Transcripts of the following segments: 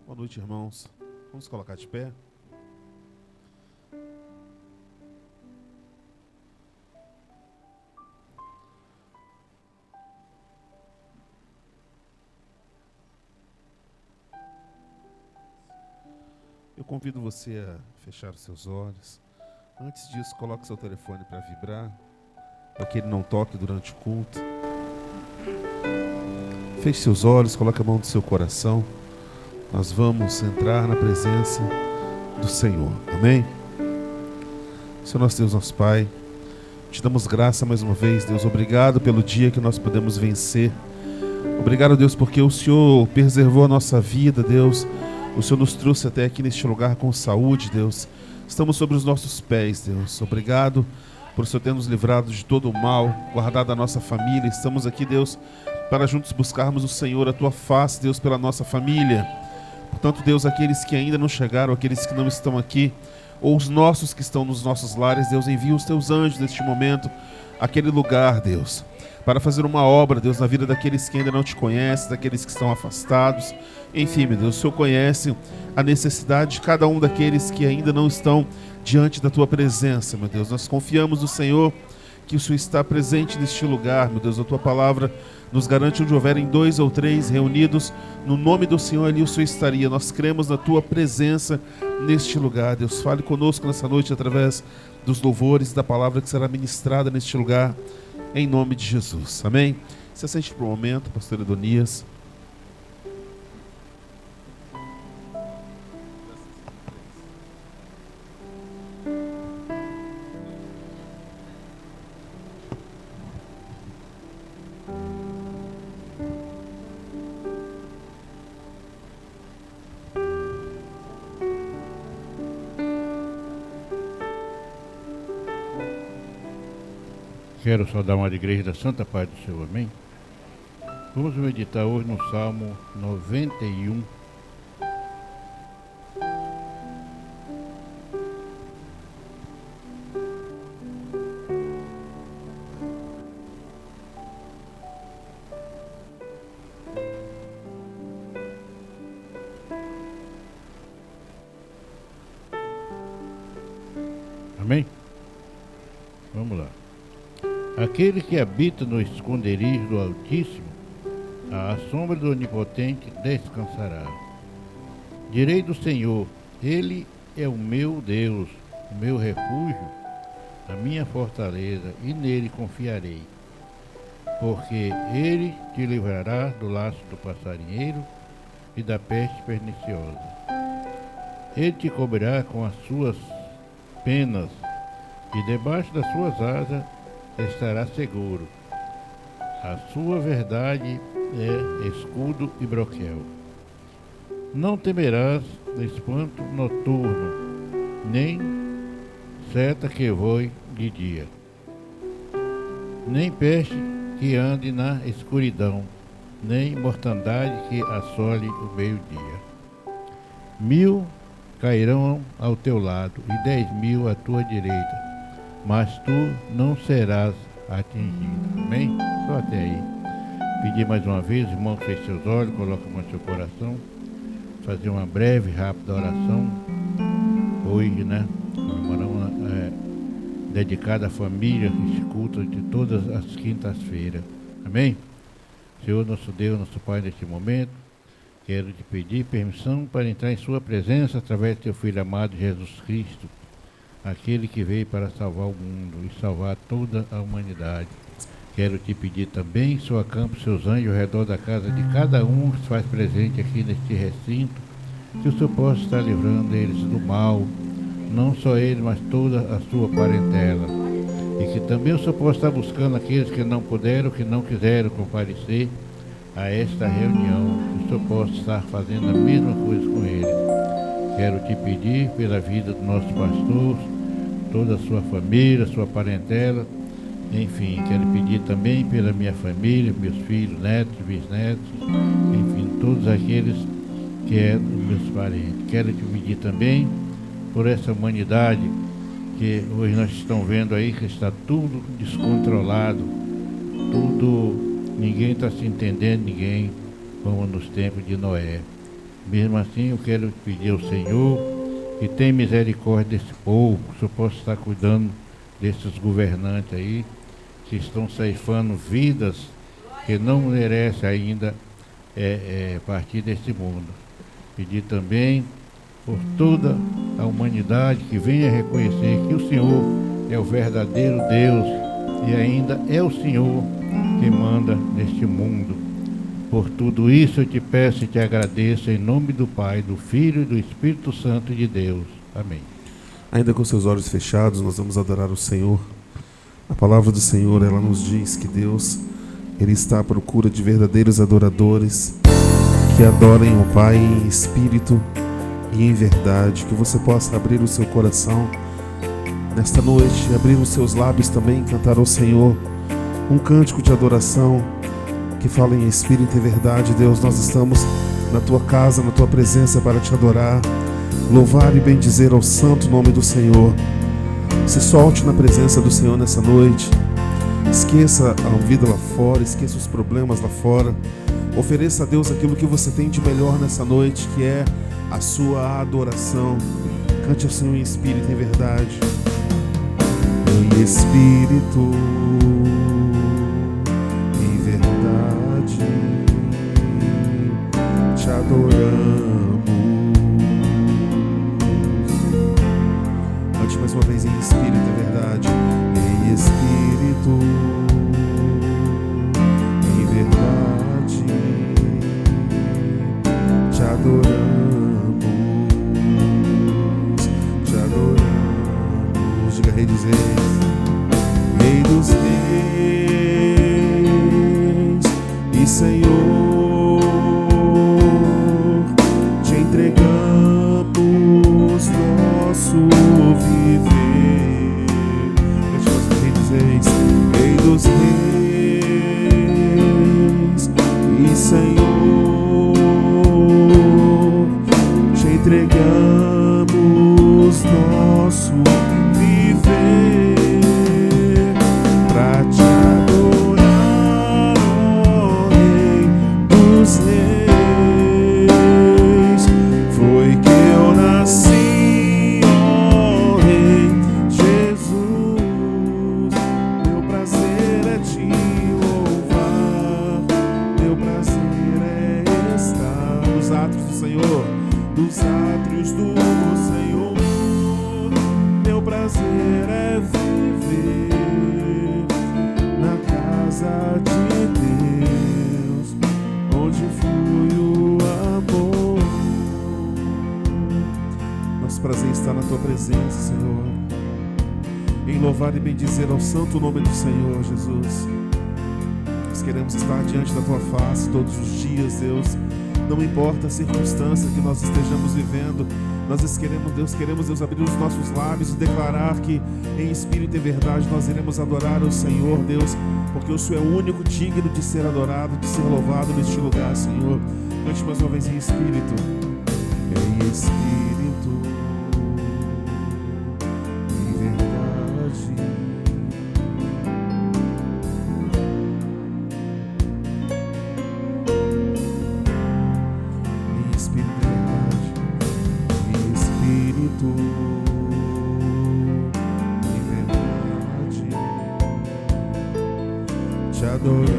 Boa noite, irmãos. Vamos colocar de pé. Eu convido você a fechar os seus olhos. Antes disso, coloque seu telefone para vibrar, para que ele não toque durante o culto. Feche seus olhos, coloque a mão no seu coração. Nós vamos entrar na presença do Senhor. Amém? Senhor nosso Deus, nosso Pai, te damos graça mais uma vez, Deus. Obrigado pelo dia que nós podemos vencer. Obrigado, Deus, porque o Senhor preservou a nossa vida, Deus. O Senhor nos trouxe até aqui neste lugar com saúde, Deus. Estamos sobre os nossos pés, Deus. Obrigado por o Senhor ter nos livrado de todo o mal, guardado a nossa família. Estamos aqui, Deus, para juntos buscarmos o Senhor, a Tua face, Deus, pela nossa família. Portanto, Deus, aqueles que ainda não chegaram, aqueles que não estão aqui, ou os nossos que estão nos nossos lares, Deus, envia os Teus anjos neste momento, àquele lugar, Deus, para fazer uma obra, Deus, na vida daqueles que ainda não Te conhecem, daqueles que estão afastados. Enfim, meu Deus, o Senhor conhece a necessidade de cada um daqueles que ainda não estão diante da Tua presença, meu Deus. Nós confiamos no Senhor, que o Senhor está presente neste lugar, meu Deus. A Tua palavra nos garante onde houverem 2 ou 3 reunidos no nome do Senhor, ali o Senhor estaria. Nós cremos na Tua presença neste lugar, Deus. Fale conosco nessa noite através dos louvores da palavra que será ministrada neste lugar, em nome de Jesus. Amém? Se assente por um momento, pastor Edonias. Quero saudar uma igreja da Santa Paz do Senhor, amém? Vamos meditar hoje no Salmo 91. Amém? Vamos lá. Aquele que habita no esconderijo do Altíssimo, à sombra do Onipotente descansará. Direi do Senhor, Ele é o meu Deus, o meu refúgio, a minha fortaleza, e nele confiarei. Porque Ele te livrará do laço do passarinheiro e da peste perniciosa. Ele te cobrirá com as suas penas, e debaixo das suas asas estará seguro. A sua verdade é escudo e broquel. Não temerás espanto noturno, nem seta que voe de dia, nem peste que ande na escuridão, nem mortandade que assole o meio-dia. 1000 cairão ao teu lado e 10.000 à tua direita, mas tu não serás atingido. Amém? Só até aí. Pedir mais uma vez, irmão, feche seus olhos, coloque a mão no seu coração. Fazer uma breve, rápida oração. Hoje, né? Dedicada à família, esse culto de todas as quintas-feiras. Amém? Senhor, nosso Deus, nosso Pai, neste momento, quero te pedir permissão para entrar em sua presença através do teu Filho amado Jesus Cristo, aquele que veio para salvar o mundo e salvar toda a humanidade. Quero te pedir também, que o Senhor acampe seus anjos ao redor da casa de cada um que se faz presente aqui neste recinto, que o Senhor possa estar livrando eles do mal, não só eles, mas toda a sua parentela. E que também o Senhor possa estar buscando aqueles que não puderam, que não quiseram comparecer a esta reunião, que o Senhor possa estar fazendo a mesma coisa com eles. Quero te pedir pela vida do nosso pastor, toda a sua família, sua parentela, enfim, quero pedir também pela minha família, meus filhos, netos, bisnetos, enfim, todos aqueles que são meus parentes. Quero te pedir também por essa humanidade que hoje nós estamos vendo aí que está tudo descontrolado, tudo, ninguém está se entendendo, ninguém, como nos tempos de Noé. Mesmo assim, eu quero pedir ao Senhor que tenha misericórdia desse povo, que o Senhor possa estar cuidando desses governantes aí, que estão ceifando vidas que não merecem ainda partir desse mundo. Pedir também por toda a humanidade que venha reconhecer que o Senhor é o verdadeiro Deus e ainda é o Senhor que manda neste mundo. Por tudo isso eu te peço e te agradeço em nome do Pai, do Filho e do Espírito Santo de Deus. Amém. Ainda com seus olhos fechados, nós vamos adorar o Senhor. A palavra do Senhor, ela nos diz que Deus, Ele está à procura de verdadeiros adoradores que adorem o Pai em espírito e em verdade. Que você possa abrir o seu coração nesta noite, abrir os seus lábios também, cantar ao Senhor um cântico de adoração que fala em espírito e verdade. Deus, nós estamos na Tua casa, na Tua presença para Te adorar, louvar e bendizer ao santo nome do Senhor. Se solte na presença do Senhor nessa noite. Esqueça a vida lá fora, esqueça os problemas lá fora. Ofereça a Deus aquilo que você tem de melhor nessa noite, que é a sua adoração. Cante ao Senhor em espírito e em verdade. Em espírito e verdade te adoramos. Cante mais uma vez em espírito e verdade. Em espírito e verdade te adoramos, te adoramos. Diga Rei dos Reis, Rei dos Reis e Senhor, te entregamos nosso viver. Rei dos Reis e Senhor, te entregamos nosso viver pra te adorar, ó Rei dos Reis. Foi que eu nasci, ó Rei Jesus. Meu prazer é te louvar, meu prazer é estar nos átrios do Senhor, dos átrios do Senhor. Meu prazer é viver na casa de Deus, onde flui o amor. Nosso prazer está na Tua presença, Senhor, em louvar e bendizer ao santo nome do Senhor, Jesus. Nós queremos estar diante da Tua face todos os dias, Deus. Não importa a circunstância que nós estejamos vivendo, nós queremos, Deus, abrir os nossos lábios e declarar que em espírito e verdade nós iremos adorar o Senhor, Deus, porque o Senhor é o único digno de ser adorado, de ser louvado neste lugar, Senhor. Cante mais uma vez em espírito. Em espírito e verdade te adoramos.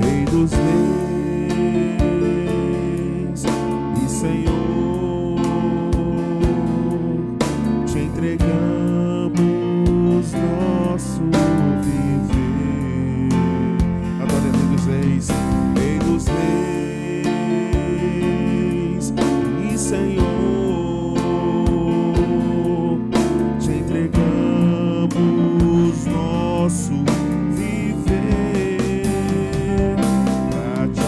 Rei dos Reis e Senhor, te entregamos nosso viver. Adore Rei dos Reis, Rei dos Reis e Senhor, nosso viver pra te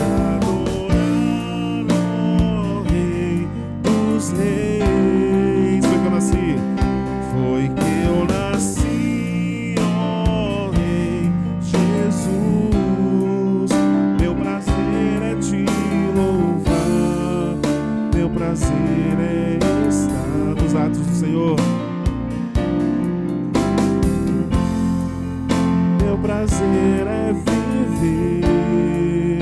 prazer é viver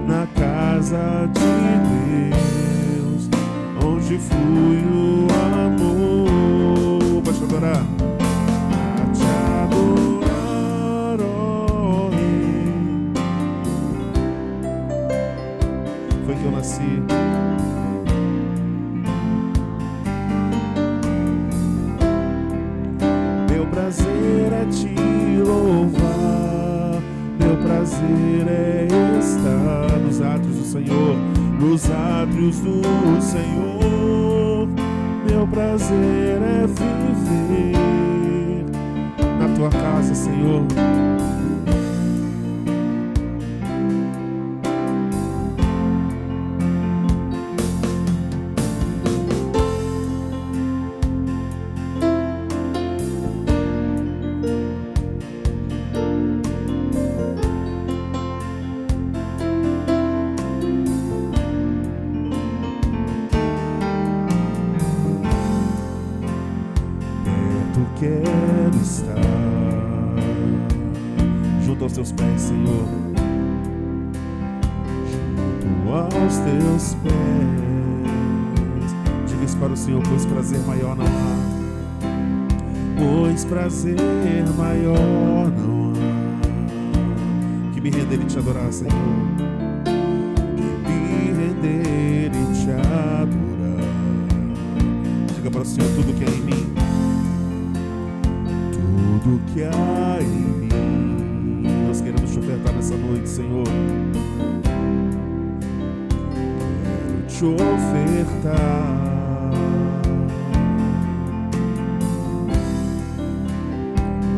na casa de Deus, onde flui o amor. Vai te adorar, a te adorar, ó Rei. Foi que eu nasci. Meu prazer é te louvar, meu prazer é estar nos átrios do Senhor, nos átrios do Senhor. Meu prazer é viver na tua casa, Senhor. Quero estar junto aos teus pés, Senhor, junto aos teus pés. Diga isso para o Senhor: pois prazer maior não há, pois prazer maior não há que me render e te adorar, Senhor, que me render e te adorar. Diga para o Senhor tudo que é em mim, tudo que há em mim. Nós queremos te ofertar nessa noite, Senhor. Quero te ofertar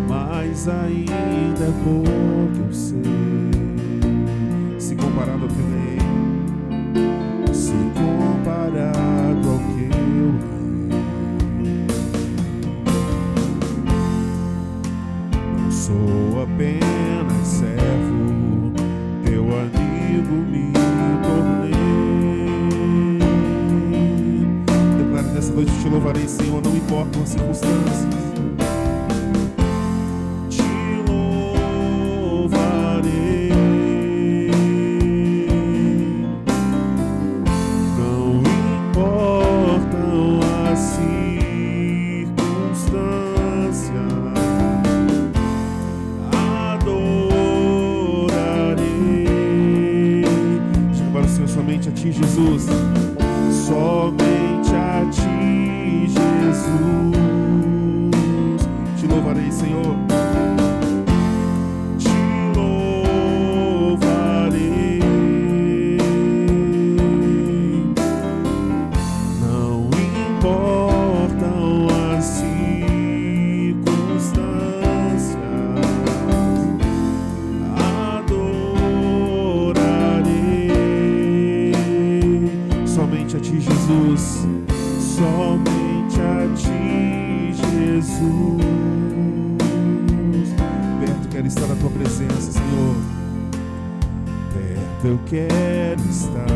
mais ainda é pouco, eu sei. Se comparado ao que eu ganhei, se comparado ao que eu ganhei, sou apenas servo, teu amigo me tornei. Declare nessa noite: te louvarei, Senhor, não importam as circunstâncias. Te louvarei, não importam as circunstâncias. Somente a ti, Jesus. Somente a ti, Jesus. Te louvarei, Senhor. Te louvarei. Não importam as circunstâncias. Somente a ti, Jesus. Somente a ti, Jesus. Perto quero estar na tua presença, Senhor. Perto eu quero estar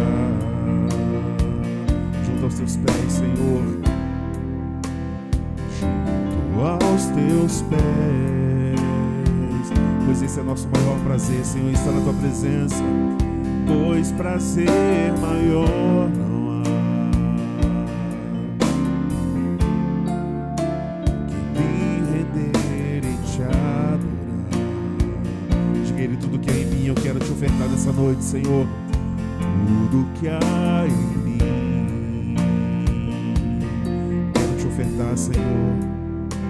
junto aos teus pés, Senhor. Junto aos teus pés. Pois esse é nosso maior prazer, Senhor, estar na tua presença. Pois prazer maior não há que me render e te adorar. Diga Ele tudo que há em mim, eu quero te ofertar nessa noite, Senhor. Tudo que há em mim, quero te ofertar, Senhor.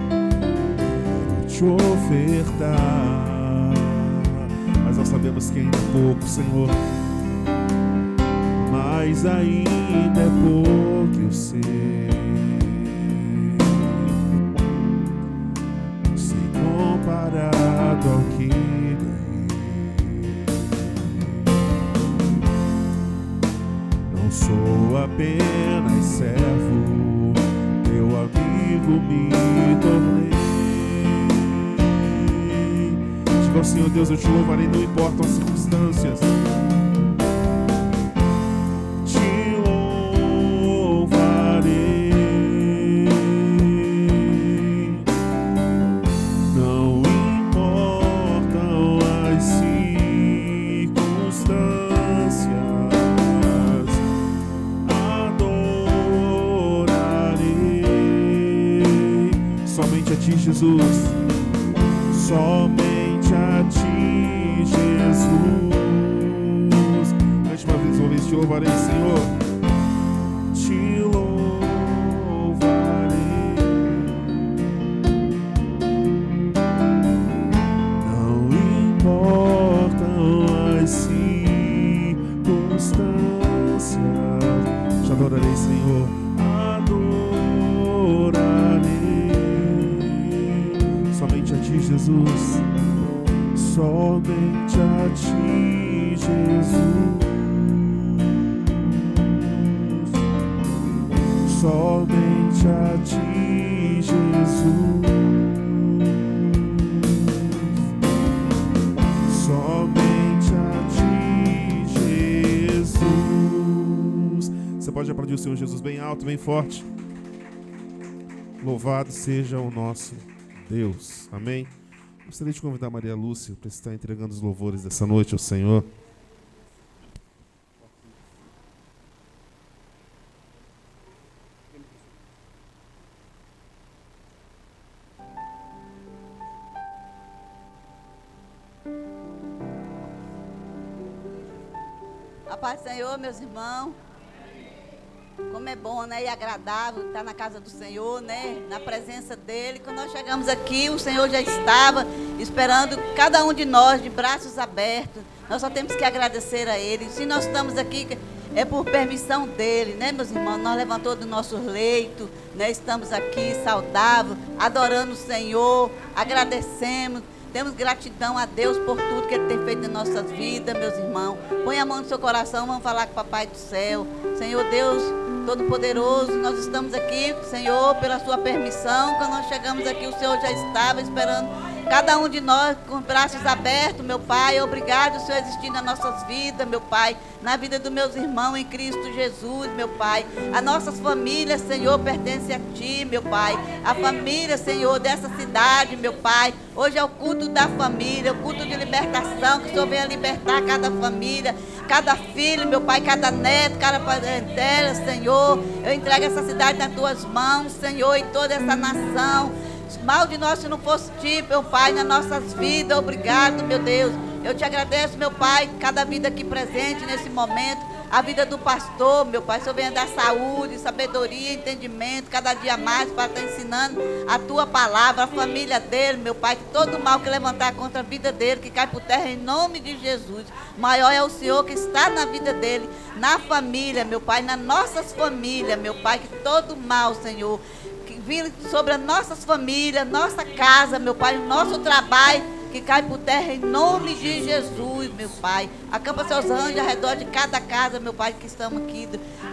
Quero te ofertar, mas nós sabemos que ainda é pouco, Senhor. Mas ainda é pouco, eu sei. Se comparado ao que ganhei, não sou apenas servo, teu amigo me tornei. Diga ao Senhor: Deus, eu te louvarei, não importam as circunstâncias. Não importam ti, Jesus. Somente a ti, Jesus. Mais uma vez, te louvarei, Senhor. Te louvarei. Não importam as circunstâncias. Te adorarei, Senhor. Somente a ti, Jesus. Somente a ti, Jesus. Somente a ti, Jesus. Somente a ti, Jesus. Você pode aplaudir o Senhor Jesus bem alto, bem forte. Louvado seja o nosso Deus. Amém. Gostaria de convidar a Maria Lúcia para estar entregando os louvores dessa noite ao Senhor. A paz do Senhor, meus irmãos. Como é bom, né? E agradável estar na casa do Senhor, né? Na presença dEle. Quando nós chegamos aqui, o Senhor já estava esperando cada um de nós de braços abertos. Nós só temos que agradecer a Ele. Se nós estamos aqui, é por permissão dEle, né, meus irmãos? Nós levantamos do nosso leito, né? Estamos aqui saudáveis, adorando o Senhor, agradecemos. Temos gratidão a Deus por tudo que Ele tem feito em nossas vidas, meus irmãos. Põe a mão no seu coração, vamos falar com o Papai do Céu. Senhor Deus Todo-Poderoso, nós estamos aqui, Senhor, pela sua permissão. Quando nós chegamos aqui, o Senhor já estava esperando cada um de nós com braços abertos, meu Pai. Obrigado, Senhor, existir nas nossas vidas, meu Pai. Na vida dos meus irmãos em Cristo Jesus, meu Pai. As nossas famílias, Senhor, pertencem a Ti, meu Pai. A família, Senhor, dessa cidade, meu Pai. Hoje é o culto da família, o culto de libertação, que o Senhor venha libertar cada família, cada filho, meu Pai, cada neto, cada parentela, Senhor. Eu entrego essa cidade nas Tuas mãos, Senhor, e toda essa nação. Mal de nós se não fosse Ti, meu Pai, nas nossas vidas. Obrigado, meu Deus. Eu te agradeço, meu Pai, cada vida aqui presente nesse momento. A vida do pastor, meu Pai, o Senhor venha dar saúde, sabedoria, entendimento, cada dia mais para estar ensinando a Tua palavra, a família dele, meu Pai, que todo mal que levantar contra a vida dele, que cai por terra em nome de Jesus. Maior é o Senhor que está na vida dele, na família, meu Pai, nas nossas famílias, meu Pai, que todo mal, Senhor, que vire sobre as nossas famílias, nossa casa, meu Pai, o nosso trabalho, que cai por terra em nome de Jesus, meu Pai. Acampa seus anjos ao redor de cada casa, meu Pai, que estamos aqui,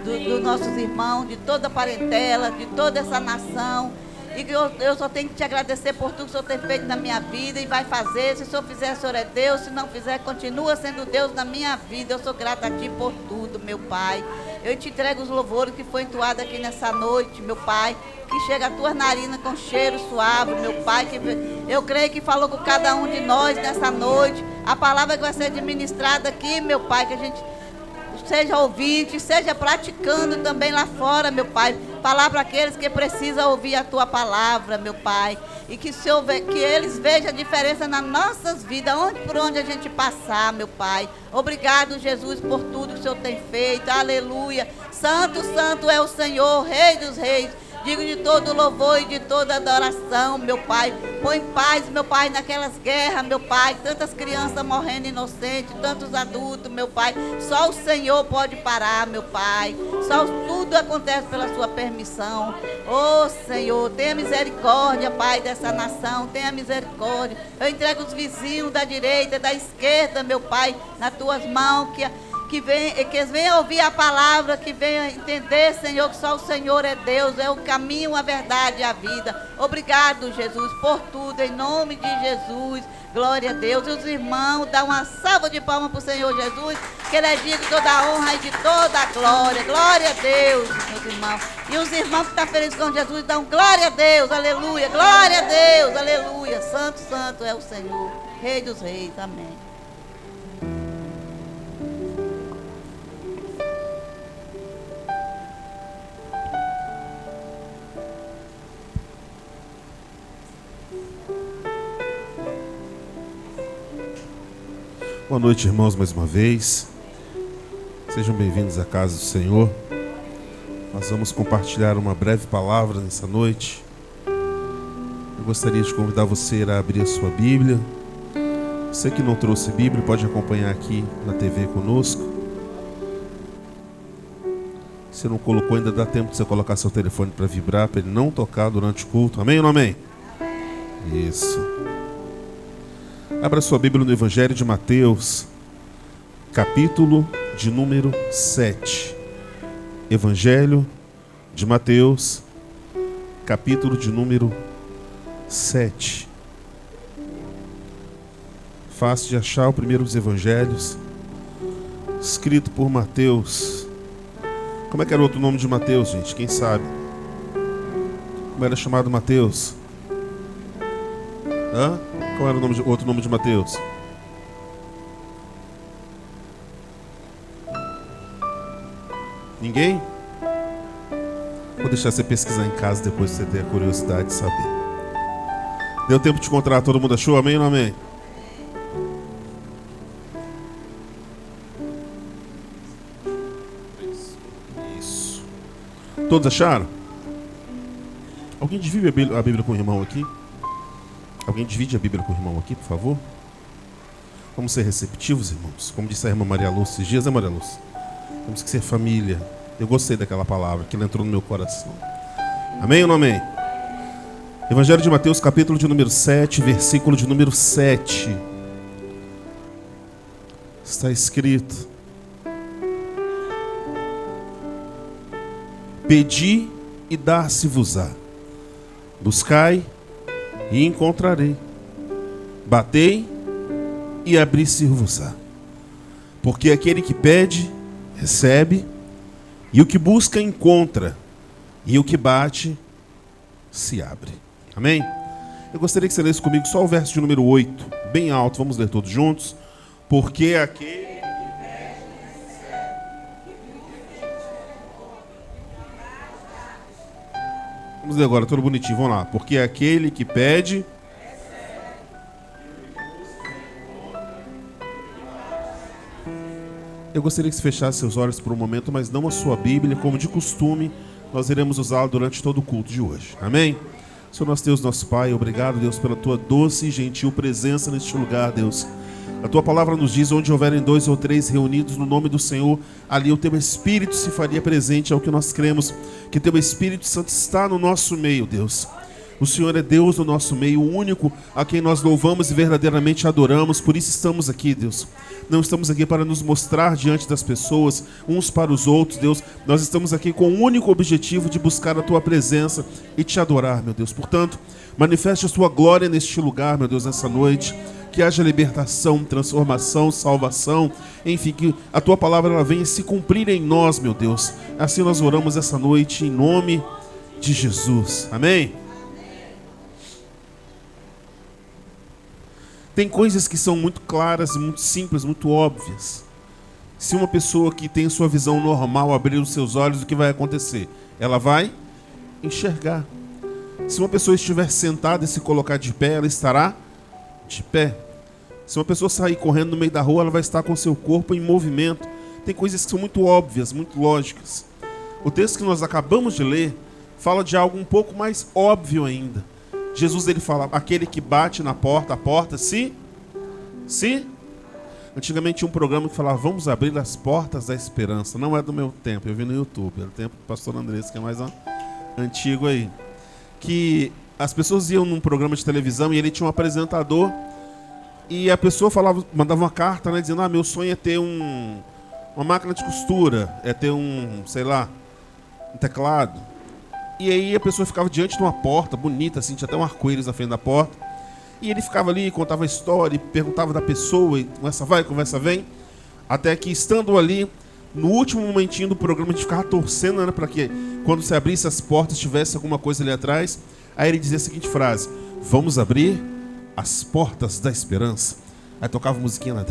dos nossos irmãos, de toda a parentela, de toda essa nação. E que eu só tenho que te agradecer por tudo que o Senhor tem feito na minha vida e vai fazer. Se o Senhor fizer, o Senhor é Deus. Se não fizer, continua sendo Deus na minha vida. Eu sou grata a Ti por tudo, meu Pai. Eu te entrego os louvores que foi entoado aqui nessa noite, meu Pai. Que chega a Tuas narinas com cheiro suave, meu Pai. Que eu creio que falou com cada um de nós nessa noite. A palavra que vai ser administrada aqui, meu Pai, que a gente seja ouvinte, seja praticando também lá fora, meu Pai. Falar para aqueles que precisam ouvir a Tua palavra, meu Pai. E que, que eles vejam a diferença nas nossas vidas, por onde a gente passar, meu Pai. Obrigado, Jesus, por tudo que o Senhor tem feito. Aleluia. Santo, santo é o Senhor, Rei dos reis. Digo de todo louvor e de toda adoração, meu Pai. Põe paz, meu Pai, naquelas guerras, meu Pai. Tantas crianças morrendo inocentes, tantos adultos, meu Pai. Só o Senhor pode parar, meu Pai. Só tudo acontece pela sua permissão. Oh, Senhor, tenha misericórdia, Pai, dessa nação. Tenha misericórdia. Eu entrego os vizinhos da direita, da esquerda, meu Pai, nas Tuas mãos, que eles venham ouvir a palavra, que venham entender, Senhor, que só o Senhor é Deus, é o caminho, a verdade e a vida. Obrigado, Jesus, por tudo, em nome de Jesus. Glória a Deus. E os irmãos, dá uma salva de palmas para o Senhor Jesus, que Ele é digno de toda a honra e de toda a glória. Glória a Deus, meus irmãos. E os irmãos que estão felizes com Jesus, dão glória a Deus, aleluia. Glória a Deus, aleluia. Santo, santo é o Senhor, Rei dos reis. Amém. Boa noite, irmãos, mais uma vez. Sejam bem-vindos à casa do Senhor. Nós vamos compartilhar uma breve palavra nessa noite. Eu gostaria de convidar você a abrir a sua Bíblia. Você que não trouxe Bíblia, pode acompanhar aqui na TV conosco. Se não colocou, ainda dá tempo de você colocar seu telefone para vibrar, para ele não tocar durante o culto. Amém ou não amém? Isso. Abra sua Bíblia no Evangelho de Mateus, capítulo de número 7. Evangelho de Mateus, capítulo de número 7. Fácil de achar o primeiro dos evangelhos, escrito por Mateus. Como é que era o outro nome de Mateus, gente? Quem sabe? Como era chamado Mateus? Qual era o outro nome de Mateus? Ninguém? Vou deixar você pesquisar em casa depois, você ter a curiosidade de saber. Deu tempo de encontrar, todo mundo achou? Amém ou não amém? Isso. Todos acharam? Alguém divide a Bíblia com o irmão aqui? Alguém divide a Bíblia com o irmão aqui, por favor? Vamos ser receptivos, irmãos. Como disse a irmã Maria Lúcia esses dias, né, Maria Lúcia? Temos que ser família. Eu gostei daquela palavra, que ela entrou no meu coração. Amém ou não amém? Evangelho de Mateus, capítulo de número 7, versículo de número 7. Está escrito: Pedi e dar-se-vos-á. Buscai e encontrarei. Batei e abri-se-vos-á. Porque aquele que pede, recebe, e o que busca, encontra, e o que bate, se abre. Amém? Eu gostaria que você lesse comigo só o verso de número 8, bem alto, vamos ler todos juntos. Porque aquele que pede, recebe. Vamos ler agora, todo bonitinho, vamos lá. Porque aquele que pede, eu gostaria que você fechasse seus olhos por um momento, mas não a sua Bíblia, como de costume, nós iremos usá-la durante todo o culto de hoje. Amém? Senhor nosso Deus, nosso Pai, obrigado, Deus, pela Tua doce e gentil presença neste lugar, Deus. A Tua palavra nos diz: onde houverem 2 ou 3 reunidos no nome do Senhor, ali o Teu Espírito se faria presente. É o que nós cremos, que Teu Espírito Santo está no nosso meio, Deus. O Senhor é Deus no nosso meio, o único a quem nós louvamos e verdadeiramente adoramos. Por isso estamos aqui, Deus. Não estamos aqui para nos mostrar diante das pessoas, uns para os outros, Deus. Nós estamos aqui com o único objetivo de buscar a Tua presença e Te adorar, meu Deus. Portanto, manifeste a Tua glória neste lugar, meu Deus, nessa noite. Que haja libertação, transformação, salvação. Enfim, que a Tua palavra ela venha se cumprir em nós, meu Deus. Assim nós oramos essa noite em nome de Jesus. Amém? Tem coisas que são muito claras, muito simples, muito óbvias. Se uma pessoa que tem sua visão normal abrir os seus olhos, o que vai acontecer? Ela vai enxergar. Se uma pessoa estiver sentada e se colocar de pé, ela estará de pé. Se uma pessoa sair correndo no meio da rua, ela vai estar com seu corpo em movimento. Tem coisas que são muito óbvias, muito lógicas. O texto que nós acabamos de ler fala de algo um pouco mais óbvio ainda. Jesus, ele fala: aquele que bate na porta, a porta se... Antigamente tinha um programa que falava: vamos abrir as portas da esperança. Não é do meu tempo, eu vi no YouTube. É do tempo do pastor Andrés, que é mais antigo aí. Que as pessoas iam num programa de televisão e ele tinha um apresentador. E a pessoa falava, mandava uma carta, né, dizendo: meu sonho é ter uma máquina de costura, é ter um teclado. E aí a pessoa ficava diante de uma porta bonita, assim, tinha até um arco-íris na frente da porta. E ele ficava ali, contava a história, e perguntava da pessoa, e conversa vai, conversa vem. Até que, estando ali, no último momentinho do programa, a gente ficava torcendo, né, para que quando se abrisse as portas tivesse alguma coisa ali atrás. Aí ele dizia a seguinte frase: vamos abrir as portas da esperança. Aí tocava musiquinha lá.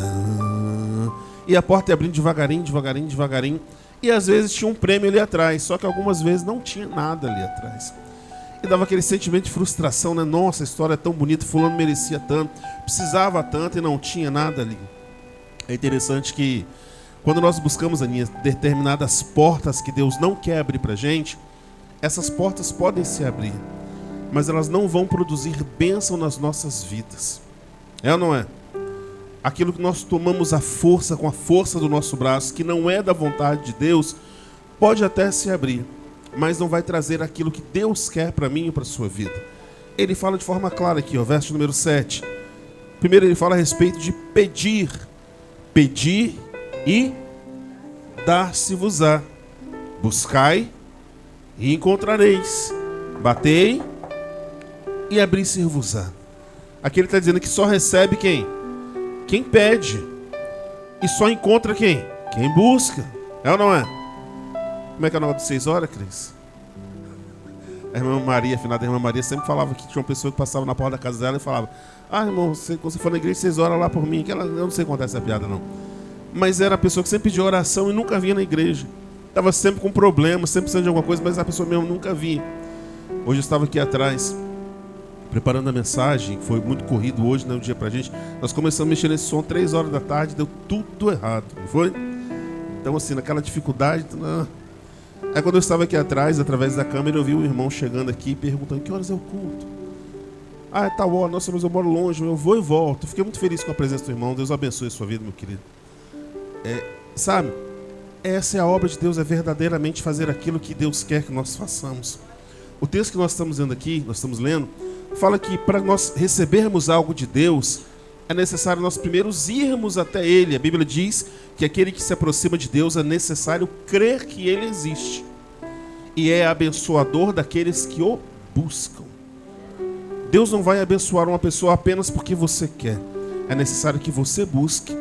E a porta ia abrindo devagarinho, devagarinho, devagarinho. E às vezes tinha um prêmio ali atrás, só que algumas vezes não tinha nada ali atrás. E dava aquele sentimento de frustração, né? Nossa, a história é tão bonita, fulano merecia tanto, precisava tanto e não tinha nada ali. É interessante que quando nós buscamos, Aninha, determinadas portas que Deus não quer abrir pra gente, essas portas podem se abrir, mas elas não vão produzir bênção nas nossas vidas. É ou não é? Aquilo que nós tomamos à força, com a força do nosso braço, que não é da vontade de Deus, pode até se abrir, mas não vai trazer aquilo que Deus quer para mim e para a sua vida. Ele fala de forma clara aqui, ó, verso número 7. Primeiro ele fala a respeito de pedir. Pedir e dar-se-vos-á. Buscai e encontrareis. Batei e abrir-se-vos-á. Aqui ele está dizendo que só recebe quem? Quem pede. E só encontra quem? Quem busca. É ou não é? Como é que é o negócio de 6 horas, Cris? A irmã Maria, afinal da irmã Maria, sempre falava que tinha uma pessoa que passava na porta da casa dela e falava: ah, irmão, quando você for na igreja 6 horas lá por mim. Que ela, eu não sei contar essa piada, não. Mas era a pessoa que sempre pedia oração e nunca vinha na igreja. Estava sempre com problema, sempre precisando de alguma coisa, mas a pessoa mesmo nunca vinha. Hoje eu estava aqui atrás, preparando a mensagem, foi muito corrido hoje, né, um dia pra gente. Nós começamos a mexer nesse som 3 horas da tarde, deu tudo errado, não foi? Então assim, naquela dificuldade... Aí quando eu estava aqui atrás, através da câmera, eu vi o irmão chegando aqui perguntando: que horas é o culto? Ah, é tal hora. Nossa, mas eu moro longe, eu vou e volto. Fiquei muito feliz com a presença do irmão. Deus abençoe a sua vida, meu querido. Sabe, essa é a obra de Deus, é verdadeiramente fazer aquilo que Deus quer que nós façamos. O texto que nós estamos lendo aqui, nós estamos lendo, fala que para nós recebermos algo de Deus, é necessário nós primeiro irmos até Ele. A Bíblia diz que aquele que se aproxima de Deus é necessário crer que Ele existe. E é abençoador daqueles que o buscam. Deus não vai abençoar uma pessoa apenas porque você quer. É necessário que você busque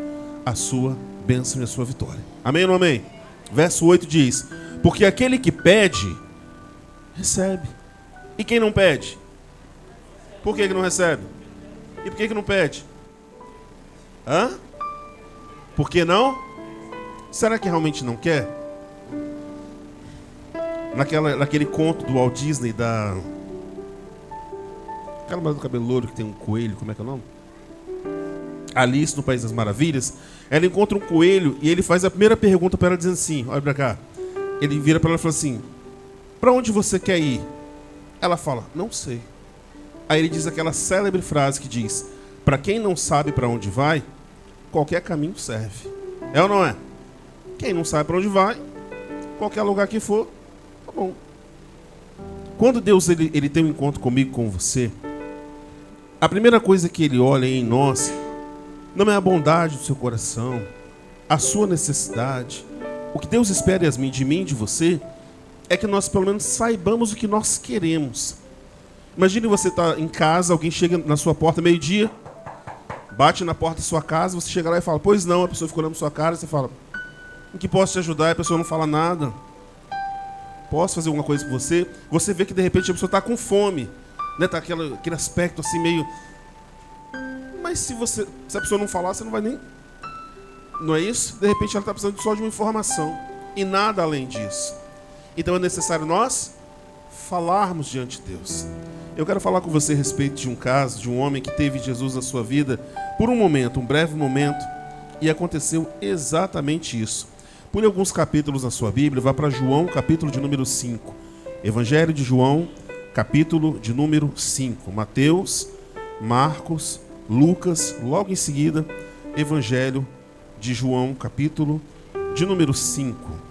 a sua bênção e a sua vitória. Amém ou não amém? Verso 8 diz: porque aquele que pede, recebe. E quem não pede? Por que não recebe? E por que não pede? Hã? Por que não? Será que realmente não quer? Naquele conto do Walt Disney, aquela mulher do cabelo louro que tem um coelho, como é que é o nome? Alice no País das Maravilhas. Ela encontra um coelho e ele faz a primeira pergunta para ela, dizendo assim: olha pra cá. Ele vira para ela e fala assim: para onde você quer ir? Ela fala: não sei. Aí ele diz aquela célebre frase que diz: para quem não sabe para onde vai, qualquer caminho serve. É ou não é? Quem não sabe para onde vai, qualquer lugar que for, tá bom. Quando Deus ele tem um encontro comigo, com você, a primeira coisa que Ele olha em nós não é a bondade do seu coração, a sua necessidade. O que Deus espera de mim e de você é que nós pelo menos saibamos o que nós queremos. Imagine você estar em casa, alguém chega na sua porta meio-dia, bate na porta da sua casa, você chega lá e fala: pois não. A pessoa fica olhando pra sua cara e você fala: em que posso te ajudar? E a pessoa não fala nada. Posso fazer alguma coisa por você? Você vê que de repente a pessoa está com fome, né? Tá aquele aspecto assim meio... Mas se a pessoa não falar, você não vai nem... Não é isso? De repente ela está precisando só de uma informação e nada além disso. Então é necessário nós falarmos diante de Deus. Eu quero falar com você a respeito de um caso, de um homem que teve Jesus na sua vida por um momento, um breve momento, e aconteceu exatamente isso. Pule alguns capítulos na sua Bíblia, vá para João, capítulo de número 5. Evangelho de João, capítulo de número 5. Mateus, Marcos, Lucas, logo em seguida, Evangelho de João, capítulo de número 5.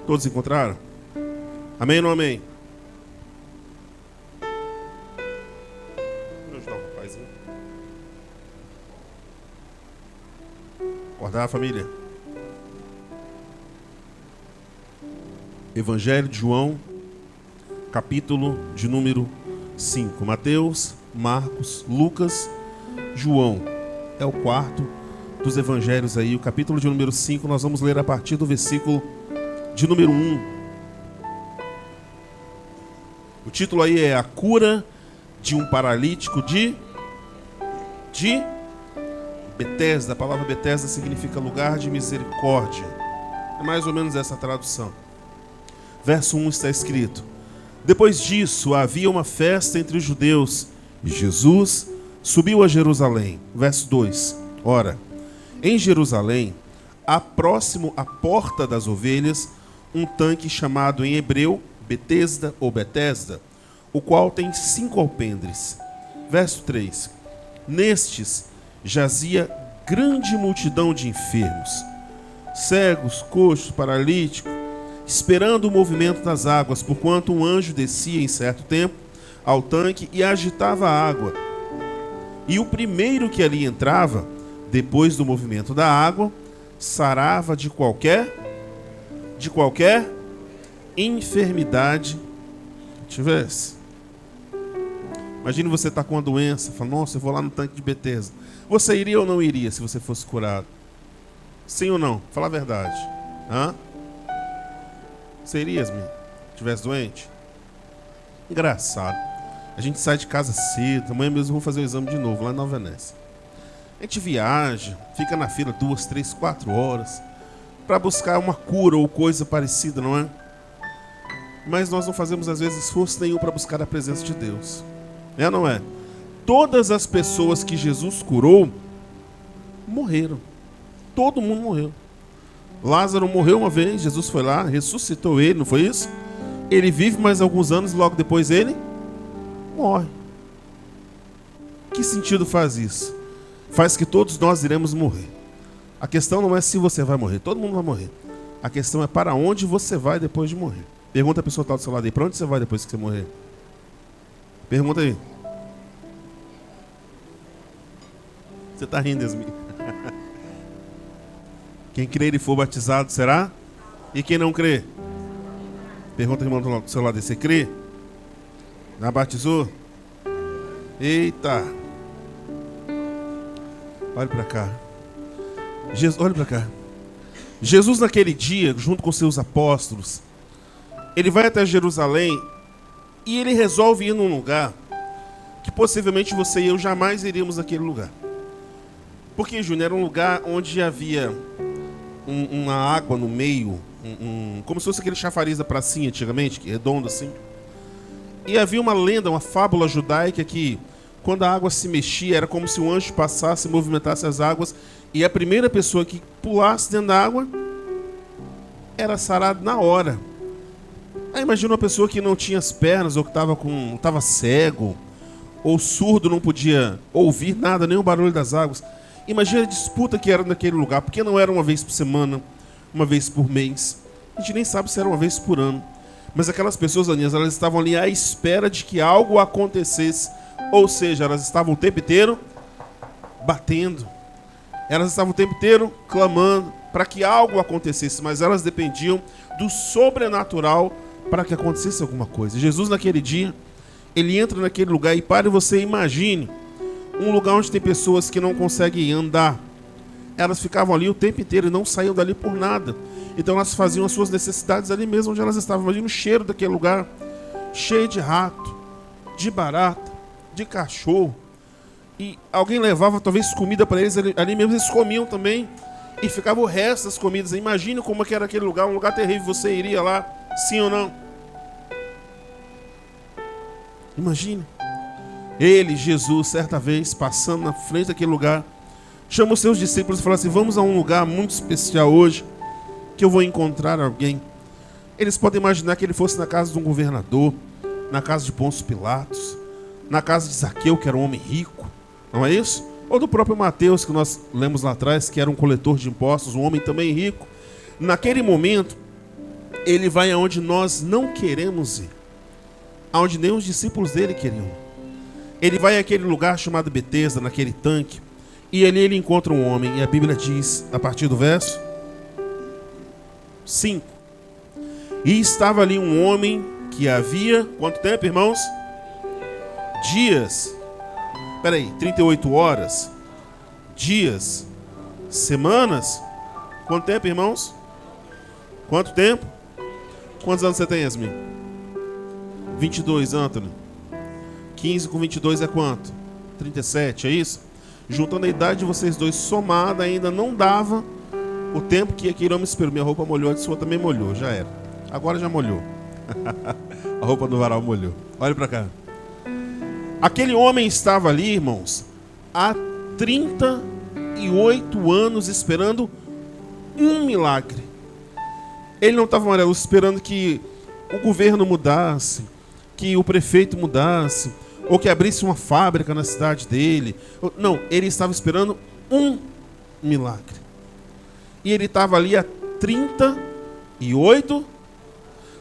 Todos encontraram? Amém ou não amém? Vou ajudar o rapazinho. Acordar a família. Evangelho de João, capítulo de número 5. Mateus, Marcos, Lucas, João. É o quarto dos evangelhos aí. O capítulo de número 5, nós vamos ler a partir do versículo de número 1. O título aí é A Cura de um Paralítico de Betesda. A palavra Betesda significa lugar de misericórdia. É mais ou menos essa a tradução. Verso 1 está escrito: Depois disso havia uma festa entre os judeus e Jesus subiu a Jerusalém. Verso 2. Ora, em Jerusalém, há próximo à porta das ovelhas, um tanque chamado em hebreu Betesda ou Betesda, o qual tem 5 alpendres. Verso 3. Nestes jazia grande multidão de enfermos, cegos, coxos, paralíticos, esperando o movimento das águas, porquanto um anjo descia em certo tempo ao tanque e agitava a água. E o primeiro que ali entrava, depois do movimento da água, sarava de qualquer enfermidade que tivesse. Imagine você estar com uma doença, fala, nossa, eu vou lá no tanque de Betesda. Você iria ou não iria se você fosse curado? Sim ou não? Fala a verdade. Hã? Você iria, Yasmin? Se estivesse doente? Engraçado. A gente sai de casa cedo, amanhã mesmo eu vou fazer o exame de novo lá em Nova Venécia. A gente viaja, fica na fila 2, 3, 4 horas para buscar uma cura ou coisa parecida, não é? Mas nós não fazemos às vezes esforço nenhum para buscar a presença de Deus. É ou não é? Todas as pessoas que Jesus curou morreram. Todo mundo morreu. Lázaro morreu uma vez, Jesus foi lá, ressuscitou ele, não foi isso? Ele vive mais alguns anos, logo depois ele morre. Que sentido faz isso? Faz que todos nós iremos morrer. A questão não é se você vai morrer, todo mundo vai morrer. A questão é para onde você vai depois de morrer. Pergunta a pessoa que está do seu lado aí, para onde você vai depois que você morrer? Pergunta aí. Você está rindo, Yasmin? Quem crer e for batizado será? E quem não crê? Pergunta ao irmão do seu lado aí, você crê? Já batizou? Eita! Olha para cá. Olha para cá. Jesus naquele dia, junto com seus apóstolos, ele vai até Jerusalém e ele resolve ir num lugar que possivelmente você e eu jamais iríamos naquele lugar. Porque, Júnior, era um lugar onde havia uma água no meio, como se fosse aquele chafariz da pracinha antigamente, redondo assim. E havia uma lenda, uma fábula judaica que quando a água se mexia, era como se o anjo passasse e movimentasse as águas, e a primeira pessoa que pulasse dentro da água era sarada na hora. Aí imagina uma pessoa que não tinha as pernas, ou que estava cego, ou surdo, não podia ouvir nada, nem o barulho das águas. Imagina a disputa que era naquele lugar, porque não era uma vez por semana, uma vez por mês. A gente nem sabe se era uma vez por ano. Mas aquelas pessoas, Aninhas, elas estavam ali à espera de que algo acontecesse. Ou seja, elas estavam o tempo inteiro batendo. Elas estavam o tempo inteiro clamando para que algo acontecesse. Mas elas dependiam do sobrenatural para que acontecesse alguma coisa. Jesus, naquele dia, ele entra naquele lugar e para você imagine um lugar onde tem pessoas que não conseguem andar. Elas ficavam ali o tempo inteiro e não saíam dali por nada. Então elas faziam as suas necessidades ali mesmo onde elas estavam. Imagina o cheiro daquele lugar, cheio de rato, de barata, de cachorro. E alguém levava talvez comida para eles, ali mesmo eles comiam também. E ficava o resto das comidas. Imagina como que era aquele lugar, um lugar terrível. Você iria lá, sim ou não? Imagine. Ele, Jesus, certa vez, passando na frente daquele lugar, chamou seus discípulos e falou assim: vamos a um lugar muito especial hoje, que eu vou encontrar alguém. Eles podem imaginar que ele fosse na casa de um governador, na casa de Pôncio Pilatos, na casa de Zaqueu, que era um homem rico, não é isso? Ou do próprio Mateus, que nós lemos lá atrás, que era um coletor de impostos, um homem também rico. Naquele momento, ele vai aonde nós não queremos ir, aonde nem os discípulos dele queriam. Ele vai àquele lugar chamado Betesda, naquele tanque, e ali ele encontra um homem, e a Bíblia diz, a partir do verso 5, e estava ali um homem que havia, quanto tempo, irmãos? Dias, 38 horas, dias, semanas, quanto tempo, irmãos? Quanto tempo? Quantos anos você tem, Yasmin? 22, Anthony. 15 com 22 é quanto? 37, é isso? Juntando a idade de vocês dois somada, ainda não dava o tempo que aquele homem esperou. Minha roupa molhou, a sua também molhou, já era. Agora já molhou. A roupa do varal molhou. Olha para cá. Aquele homem estava ali, irmãos, há 38 anos esperando um milagre. Ele não estava, Maria Lúcia, esperando que o governo mudasse, que o prefeito mudasse, ou que abrisse uma fábrica na cidade dele. Não, ele estava esperando um milagre. E ele estava ali há 38.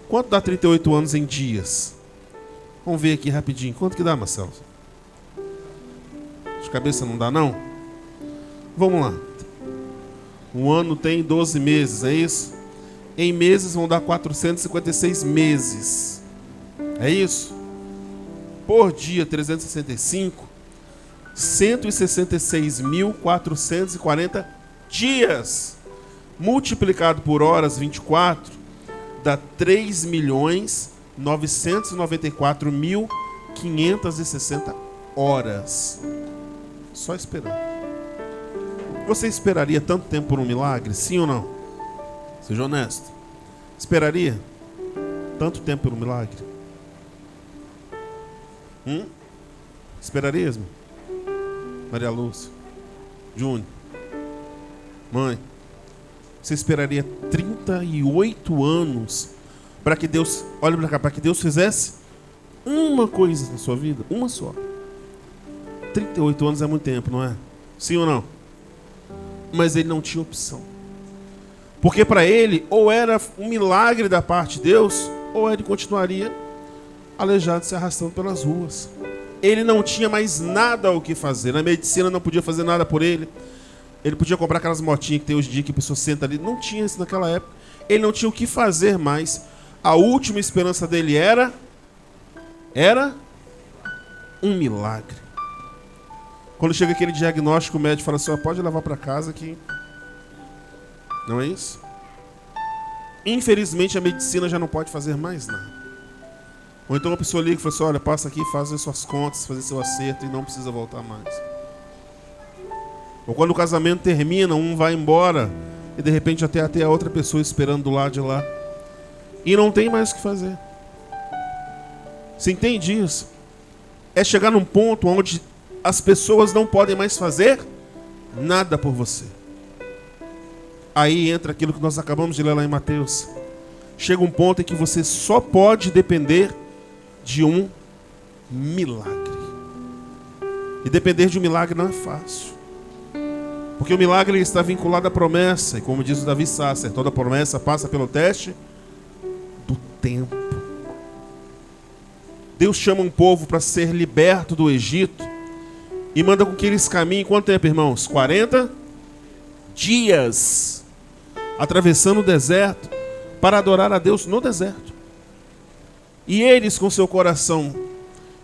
Quanto dá 38 anos em dias? Vamos ver aqui rapidinho. Quanto que dá, Marcelo? De cabeça não dá, não? Vamos lá. Um ano tem 12 meses, é isso? Em meses vão dar 456 meses. É isso? Por dia, 365. 166.440 dias. Multiplicado por horas, 24, dá 3.994.560 horas. Só esperando. Você esperaria tanto tempo por um milagre? Sim ou não? Seja honesto. Esperaria tanto tempo por um milagre? Esperaria, mesmo? Maria Lúcia, Júnior, mãe, você esperaria 38 anos para que Deus, olha para cá, para que Deus fizesse uma coisa na sua vida? Uma só. 38 anos é muito tempo, não é? Sim ou não? Mas ele não tinha opção. Porque para ele, ou era um milagre da parte de Deus, ou ele continuaria aleijado, se arrastando pelas ruas. Ele não tinha mais nada o que fazer. Na medicina não podia fazer nada por ele. Ele podia comprar aquelas motinhas que tem hoje em dia, que a pessoa senta ali. Não tinha isso naquela época. Ele não tinha o que fazer mais. A última esperança dele era um milagre. Quando chega aquele diagnóstico, o médico fala assim, pode levar para casa que... Não é isso? Infelizmente a medicina já não pode fazer mais nada. Ou então uma pessoa liga e fala assim, olha, passa aqui, faz as suas contas, fazer seu acerto e não precisa voltar mais. Ou quando o casamento termina, um vai embora e de repente até a outra pessoa esperando do lado de lá. E não tem mais o que fazer. Você entende isso? É chegar num ponto onde as pessoas não podem mais fazer nada por você. Aí entra aquilo que nós acabamos de ler lá em Mateus. Chega um ponto em que você só pode depender de um milagre. E depender de um milagre não é fácil. Porque o milagre está vinculado à promessa. E como diz o Davi Sasser, toda promessa passa pelo teste do tempo. Deus chama um povo para ser liberto do Egito e manda com que eles caminhem. Quanto tempo, irmãos? 40 dias. Atravessando o deserto para adorar a Deus no deserto. E eles, com seu coração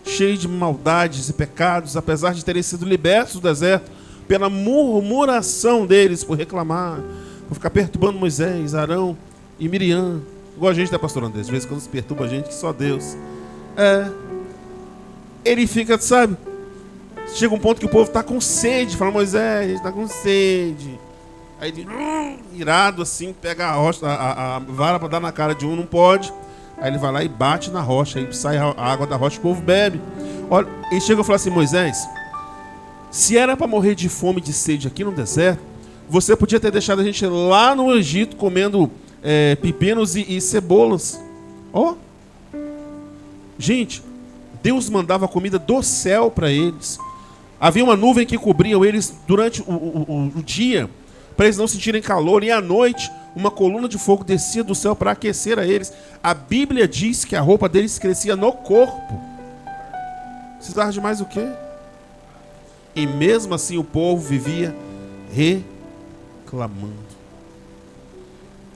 cheio de maldades e pecados, apesar de terem sido libertos do deserto, pela murmuração deles, por reclamar, por ficar perturbando Moisés, Arão e Miriam, igual a gente, né, pastor André? Às vezes quando se perturba a gente, que só Deus. Ele fica, sabe? Chega um ponto que o povo está com sede, fala, Moisés, a gente está com sede. Aí ele, irado assim, pega a rocha, a vara para dar na cara de um, não pode. Aí ele vai lá e bate na rocha, aí sai a água da rocha, o povo bebe. Olha, ele chega e fala assim, Moisés, se era para morrer de fome e de sede aqui no deserto, você podia ter deixado a gente lá no Egito comendo pepinos e cebolas. Gente, Deus mandava comida do céu para eles. Havia uma nuvem que cobria eles durante o dia, para eles não sentirem calor, e à noite uma coluna de fogo descia do céu para aquecer a eles. A Bíblia diz que a roupa deles crescia no corpo. Precisava de mais o quê? E mesmo assim o povo vivia reclamando.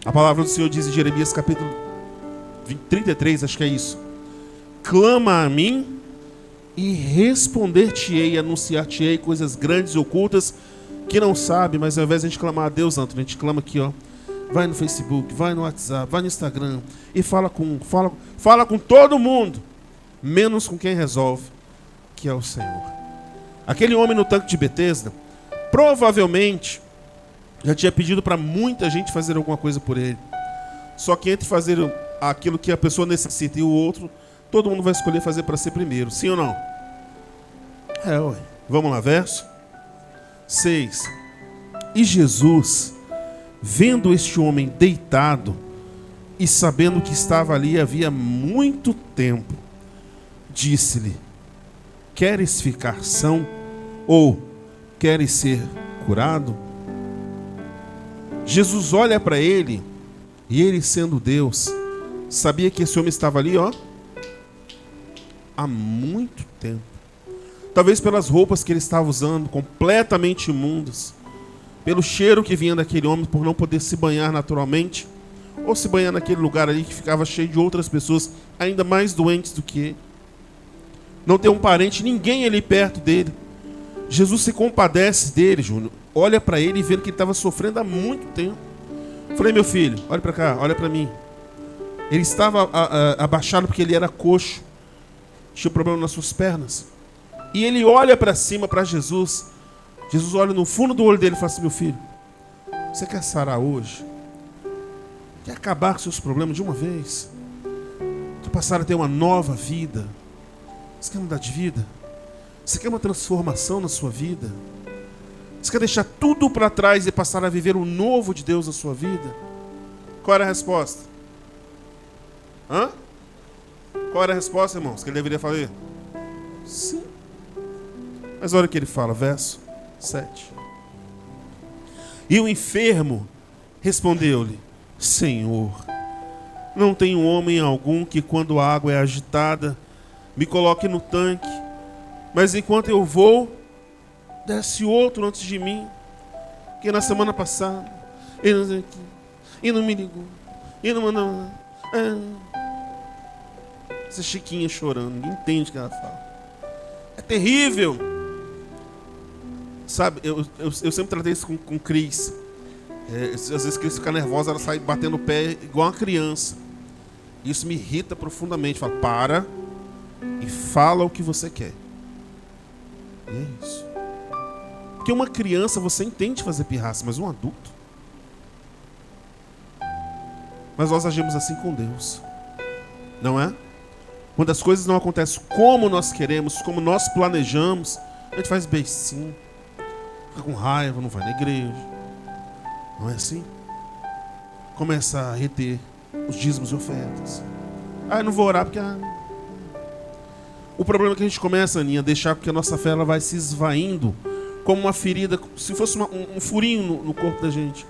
A palavra do Senhor diz em Jeremias capítulo 33, acho que é isso. Clama a mim e responder-te-ei, anunciar-te-ei coisas grandes e ocultas que não sabe, mas ao invés de a gente clamar a Deus, Antônio, a gente clama aqui, vai no Facebook, vai no WhatsApp, vai no Instagram e fala com todo mundo. menos com quem resolve, que é o Senhor. Aquele homem no tanque de Betesda, provavelmente, já tinha pedido para muita gente fazer alguma coisa por ele. Só que entre fazer aquilo que a pessoa necessita e o outro, todo mundo vai escolher fazer para si primeiro. Sim ou não? Ué. Vamos lá, verso 6. E Jesus, vendo este homem deitado e sabendo que estava ali havia muito tempo, disse-lhe: queres ficar são? Ou queres ser curado? Jesus olha para ele, e ele, sendo Deus, sabia que esse homem estava ali, há muito tempo. Talvez pelas roupas que ele estava usando, completamente imundas, pelo cheiro que vinha daquele homem, por não poder se banhar naturalmente, ou se banhar naquele lugar ali que ficava cheio de outras pessoas ainda mais doentes do que ele. Não tem um parente, ninguém ali perto dele. Jesus se compadece dele, Júnior. Olha para ele e vê que ele estava sofrendo há muito tempo. Falei: meu filho, olha para cá, olha para mim. Ele estava abaixado porque ele era coxo, tinha problema nas suas pernas. E ele olha para cima para Jesus. Jesus olha no fundo do olho dele e fala assim: meu filho, você quer sarar hoje? Quer acabar com seus problemas de uma vez? Quer passar a ter uma nova vida? Você quer mudar de vida? Você quer uma transformação na sua vida? Você quer deixar tudo para trás e passar a viver o novo de Deus na sua vida? Qual era a resposta? Qual era a resposta, irmãos? Que ele deveria fazer? Sim. Mas olha o que ele fala, verso 7. E o enfermo respondeu-lhe: Senhor, não tenho homem algum que, quando a água é agitada, me coloque no tanque, mas enquanto eu vou, desce outro antes de mim, que na semana passada e não me ligou, e não mandou. Essa Chiquinha chorando, ninguém entende o que ela fala. É terrível. Sabe, eu sempre tratei isso com Cris. Às vezes Cris fica nervosa, ela sai batendo o pé igual uma criança. Isso me irrita profundamente. Fala: para e fala o que você quer. E é isso. Porque uma criança você entende fazer pirraça, mas um adulto. Mas nós agimos assim com Deus, não é? Quando as coisas não acontecem como nós queremos, como nós planejamos, a gente faz beicinho, fica com raiva, não vai na igreja. Não é assim? Começa a reter os dízimos e ofertas. Eu não vou orar porque... O problema é que a gente começa, Aninha, a deixar que a nossa fé ela vai se esvaindo como uma ferida, se fosse um furinho no corpo da gente.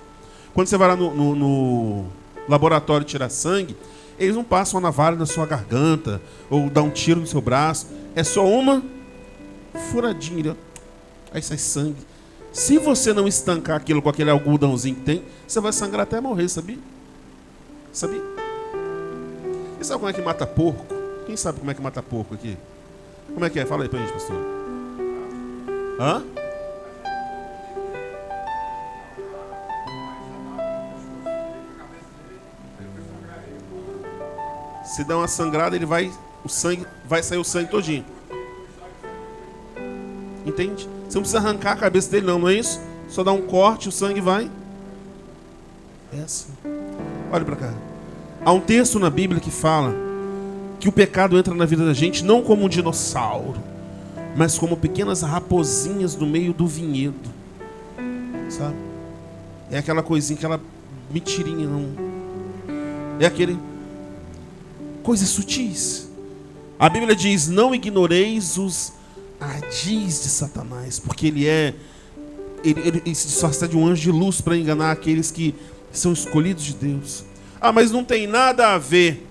Quando você vai lá no laboratório tirar sangue, eles não passam uma navalha na sua garganta ou dão um tiro no seu braço. É só uma furadinha. Aí sai sangue. Se você não estancar aquilo com aquele algodãozinho que tem, você vai sangrar até morrer, sabia? Sabia? E sabe como é que mata porco? Quem sabe como é que mata porco aqui? Como é que é? Fala aí pra gente, pastor. Se dá uma sangrada, vai sair o sangue todinho. Entende? Você não precisa arrancar a cabeça dele, não é isso? Só dá um corte, o sangue vai. É assim. Olha pra cá. Há um texto na Bíblia que fala que o pecado entra na vida da gente não como um dinossauro, mas como pequenas raposinhas no meio do vinhedo. Sabe? É aquela coisinha, aquela mentirinha, não. É aquele... Coisas sutis. A Bíblia diz: não ignoreis os ardis de Satanás, porque ele se disfarça de um anjo de luz para enganar aqueles que são escolhidos de Deus. Mas não tem nada a ver.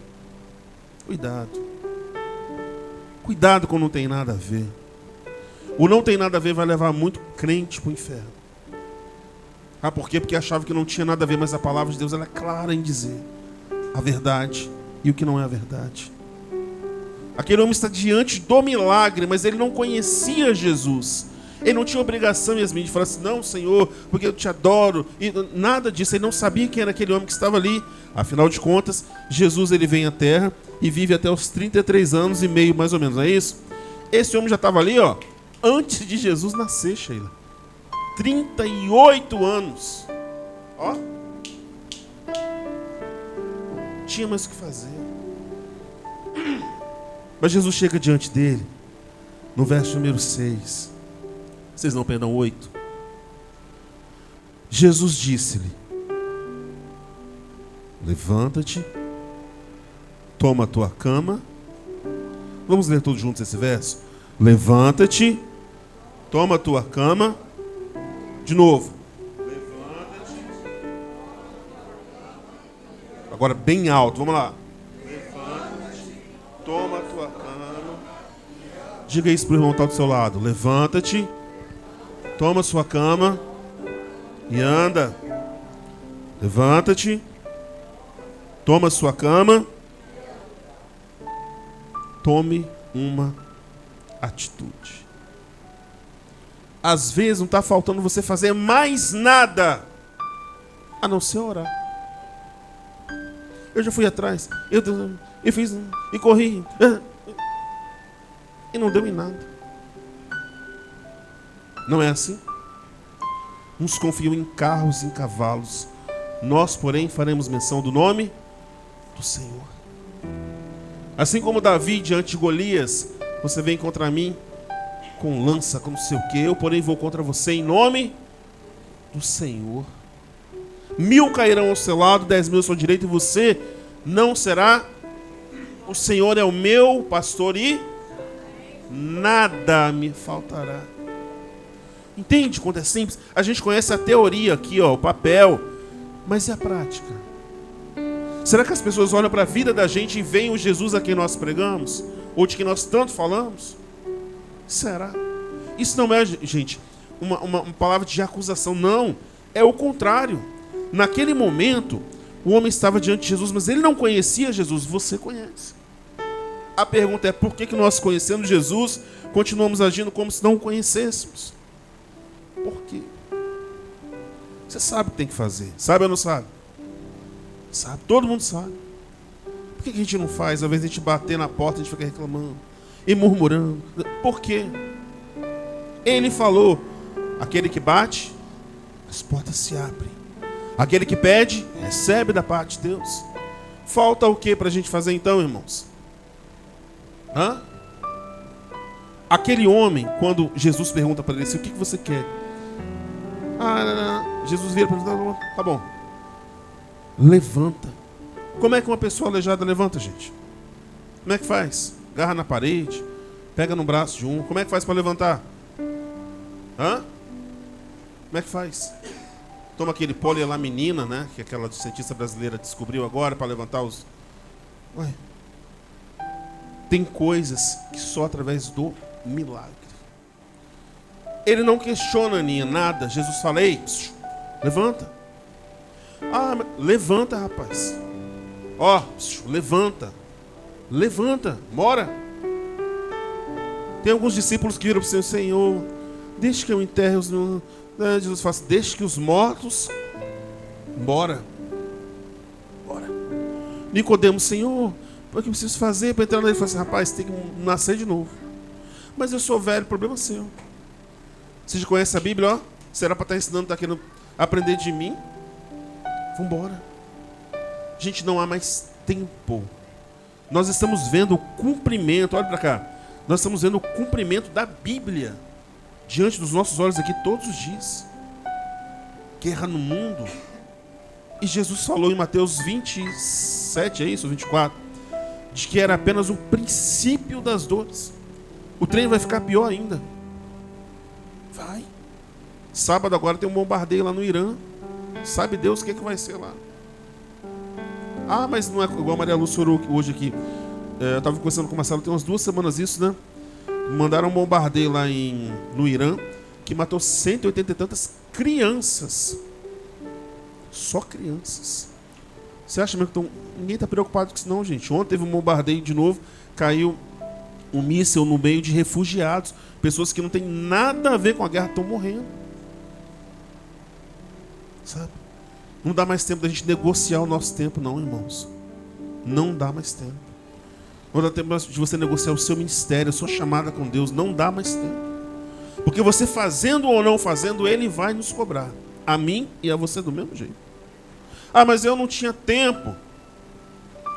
Cuidado quando não tem nada a ver. O não tem nada a ver vai levar muito crente para o inferno. Por quê? Porque achava que não tinha nada a ver, mas a palavra de Deus ela é clara em dizer a verdade e o que não é a verdade. Aquele homem está diante do milagre, mas ele não conhecia Jesus. Ele não tinha obrigação, Yasmin, de falar assim, não, Senhor, porque eu te adoro. E nada disso, ele não sabia quem era aquele homem que estava ali. Afinal de contas, Jesus ele vem à Terra e vive até os 33 anos e meio, mais ou menos, não é isso? Esse homem já estava ali, ó, antes de Jesus nascer, Sheila. 38 anos. Ó. Tinha mais o que fazer. Mas Jesus chega diante dele, no verso número 6. Vocês não, perdão, 8. Jesus disse-lhe: levanta-te, toma a tua cama. Vamos ler todos juntos esse verso? Levanta-te, toma a tua cama. De novo. Levanta-te. Agora bem alto, vamos lá. Levanta-te, toma a tua cama. Diga isso para o irmão que está do seu lado. Levanta-te, toma a sua cama e anda. Levanta-te, toma a sua cama. Tome uma atitude. Às vezes não está faltando você fazer mais nada a não ser orar. Eu já fui atrás, eu fiz e corri e não deu em nada. Não é assim? Uns confiam em carros e em cavalos, nós, porém, faremos menção do nome do Senhor. Assim como Davi diante de Golias, você vem contra mim com lança, com não sei o que, eu porém vou contra você em nome do Senhor. 1000 cairão ao seu lado, 10.000 à sua direita, e você não será. O Senhor é o meu pastor e nada me faltará. Entende quando é simples? A gente conhece a teoria aqui, ó, o papel, mas e a prática? Será que as pessoas olham para a vida da gente e veem o Jesus a quem nós pregamos? Ou de quem nós tanto falamos? Será? Isso não é, gente, uma palavra de acusação. Não, é o contrário. Naquele momento, o homem estava diante de Jesus, mas ele não conhecia Jesus. Você conhece. A pergunta é, por que nós, conhecendo Jesus, continuamos agindo como se não o conhecêssemos? Por quê? Você sabe o que tem que fazer. Sabe ou não sabe? Sabe, todo mundo sabe. Por que a gente não faz? Às vezes a gente bater na porta, a gente fica reclamando e murmurando. Por quê? Ele falou: aquele que bate, as portas se abrem. Aquele que pede, recebe da parte de Deus. Falta o que para a gente fazer então, irmãos? Aquele homem, quando Jesus pergunta para ele assim, o que você quer? Jesus vira para ele, tá bom. Levanta. Como é que uma pessoa aleijada levanta, gente? Como é que faz? Agarra na parede, pega no braço de um. Como é que faz para levantar? Como é que faz? Toma aquele polielaminina, né? Que aquela cientista brasileira descobriu agora para levantar os... Ué. Tem coisas que só através do milagre. Ele não questiona, Aninha, nada. Jesus fala: ei, levanta. Levanta, rapaz. Levanta. Levanta, bora. Tem alguns discípulos que viram para o Senhor, deixe que eu enterre os... Jesus fala assim, deixe que os mortos... Bora. Nicodemo, Senhor, o que eu preciso fazer para entrar nele? Ele fala assim, rapaz, tem que nascer de novo. Mas eu sou velho, problema seu. Você já conhece a Bíblia, ó? Será para estar ensinando, está querendo aprender de mim? Vamos embora. Gente, não há mais tempo. Nós estamos vendo o cumprimento, olha para cá. Nós estamos vendo o cumprimento da Bíblia diante dos nossos olhos aqui todos os dias. Guerra no mundo. E Jesus falou em Mateus 27, é isso? 24. De que era apenas o princípio das dores. O trem vai ficar pior ainda. Vai. Sábado agora tem um bombardeio lá no Irã. Sabe Deus o que vai ser lá. Mas não é igual a Maria Lúcia orou hoje aqui. Eu estava conversando com o Marcelo, tem umas 2 semanas isso, né? Mandaram um bombardeio lá no Irã, que matou 180 e tantas crianças. Só crianças. Você acha mesmo que ninguém está preocupado com isso não, gente? Ontem teve um bombardeio de novo, caiu um míssil no meio de refugiados. Pessoas que não têm nada a ver com a guerra estão morrendo. Sabe? Não dá mais tempo da gente negociar o nosso tempo, não, irmãos. Não dá mais tempo. Não dá tempo de você negociar o seu ministério, a sua chamada com Deus. Não dá mais tempo. Porque você fazendo ou não fazendo, Ele vai nos cobrar. A mim e a você do mesmo jeito. Ah, mas eu não tinha tempo.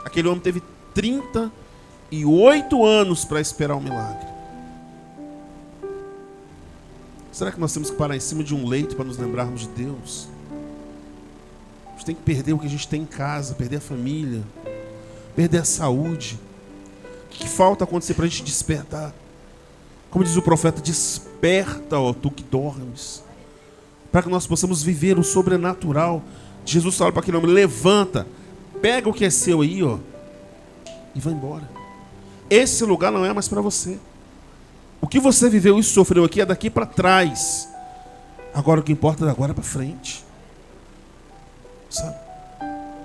Aquele homem teve 38 anos para esperar um milagre. Será que nós temos que parar em cima de um leito para nos lembrarmos de Deus? A gente tem que perder o que a gente tem em casa, perder a família, perder a saúde. O que falta acontecer para a gente despertar? Como diz o profeta, desperta, ó tu que dormes, para que nós possamos viver o sobrenatural. Jesus fala para aquele homem, levanta, pega o que é seu aí, ó, e vai embora. Esse lugar não é mais para você. O que você viveu e sofreu aqui é daqui para trás. Agora o que importa é da agora para frente. Sabe?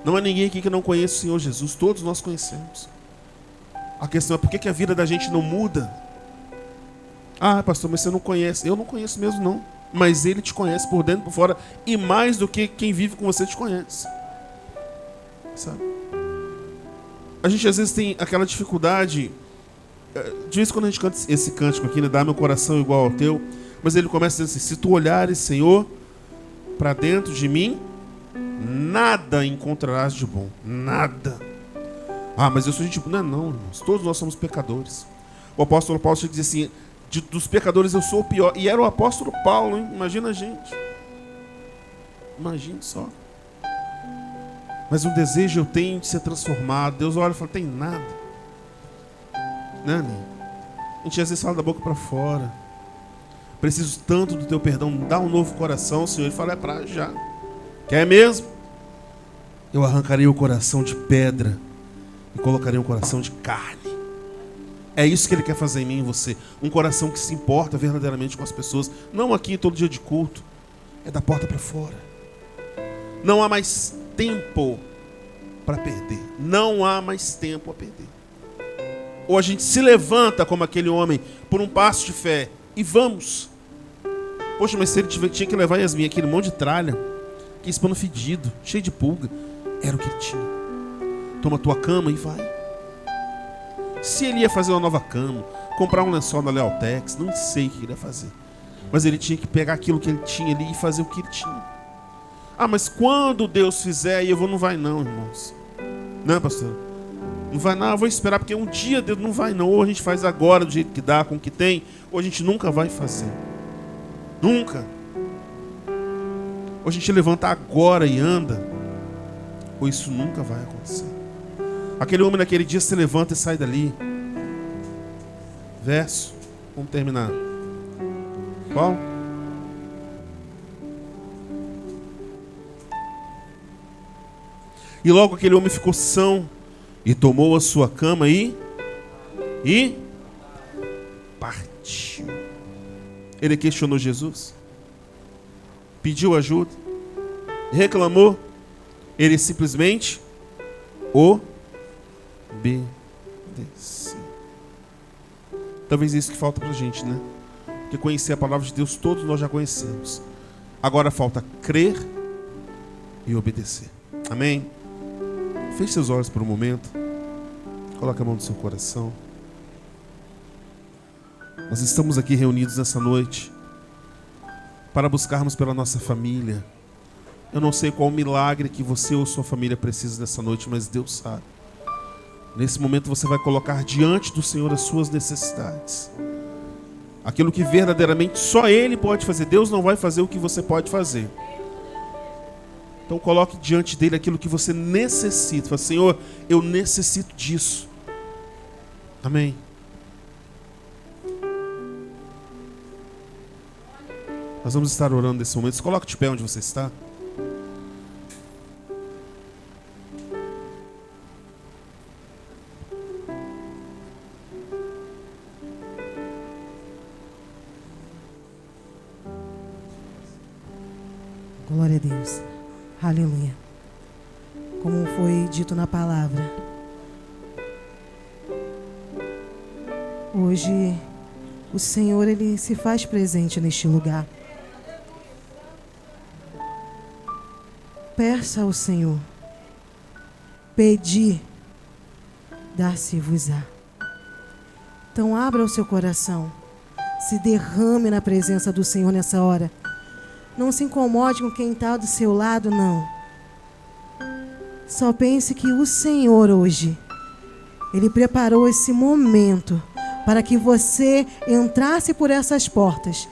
Não há ninguém aqui que não conheça o Senhor Jesus. Todos nós conhecemos. A questão é por que a vida da gente não muda? Ah, pastor, mas você não conhece. Eu não conheço mesmo, não. Mas Ele te conhece por dentro e por fora. E mais do que quem vive com você te conhece. Sabe? A gente às vezes tem aquela dificuldade. De vez em quando a gente canta esse cântico aqui, né? Dá meu coração igual ao teu. Mas ele começa dizendo assim: se tu olhares, Senhor, para dentro de mim, nada encontrarás de bom. Nada. Ah, mas eu sou gente... Não, irmãos. Todos nós somos pecadores. O apóstolo Paulo chega e diz assim: dos pecadores eu sou o pior. E era o apóstolo Paulo, hein? Imagina a gente. Imagina só. Mas um desejo eu tenho de ser transformado. Deus olha e fala: tem nada. Nani, a gente às vezes fala da boca para fora. Preciso tanto do teu perdão. Dá um novo coração, Senhor. Ele fala: é para já. Quer mesmo? Eu arrancarei o coração de pedra e colocarei um coração de carne. É isso que Ele quer fazer em mim e em você. Um coração que se importa verdadeiramente com as pessoas. Não aqui todo dia de culto. É da porta para fora. Não há mais tempo para perder. Não há mais tempo a perder. Ou a gente se levanta como aquele homem por um passo de fé e vamos. Poxa, mas se ele tinha que levar Yasmin aquele monte de tralha, que espano fedido, cheio de pulga, era o que ele tinha. Toma a tua cama e vai. Se ele ia fazer uma nova cama, comprar um lençol na Lealtex, não sei o que ele ia fazer. Mas ele tinha que pegar aquilo que ele tinha ali e fazer o que ele tinha. Ah, mas quando Deus fizer, aí eu vou, não vai não, irmãos. Não, pastor? Não vai não, eu vou esperar, porque um dia Deus não vai não. Ou a gente faz agora do jeito que dá, com o que tem, ou a gente nunca vai fazer. Nunca. Ou a gente levanta agora e anda, ou isso nunca vai acontecer. Aquele homem naquele dia se levanta e sai dali. Verso. Vamos terminar. Qual? E logo aquele homem ficou são e tomou a sua cama e partiu. Ele questionou Jesus, pediu ajuda, reclamou. Ele simplesmente obedeceu. Talvez é isso que falta pra gente, né? Porque conhecer a palavra de Deus todos nós já conhecemos. Agora falta crer e obedecer. Amém? Feche seus olhos por um momento. Coloque a mão no seu coração. Nós estamos aqui reunidos nessa noite para buscarmos pela nossa família. Eu não sei qual milagre que você ou sua família precisa nessa noite, mas Deus sabe. Nesse momento você vai colocar diante do Senhor as suas necessidades. Aquilo que verdadeiramente só Ele pode fazer. Deus não vai fazer o que você pode fazer. Então coloque diante dele aquilo que você necessita. Fala: Senhor, eu necessito disso. Amém. Nós vamos estar orando nesse momento. Coloque de pé onde você está. Glória a Deus. Aleluia. Como foi dito na palavra, Hoje o Senhor, Ele se faz presente neste lugar. Peça ao Senhor. Pedi, dar-se-vos-á. Então abra o seu coração. Se derrame na presença do Senhor nessa hora. Não se incomode com quem está do seu lado, não. Só pense que o Senhor hoje, Ele preparou esse momento para que você entrasse por essas portas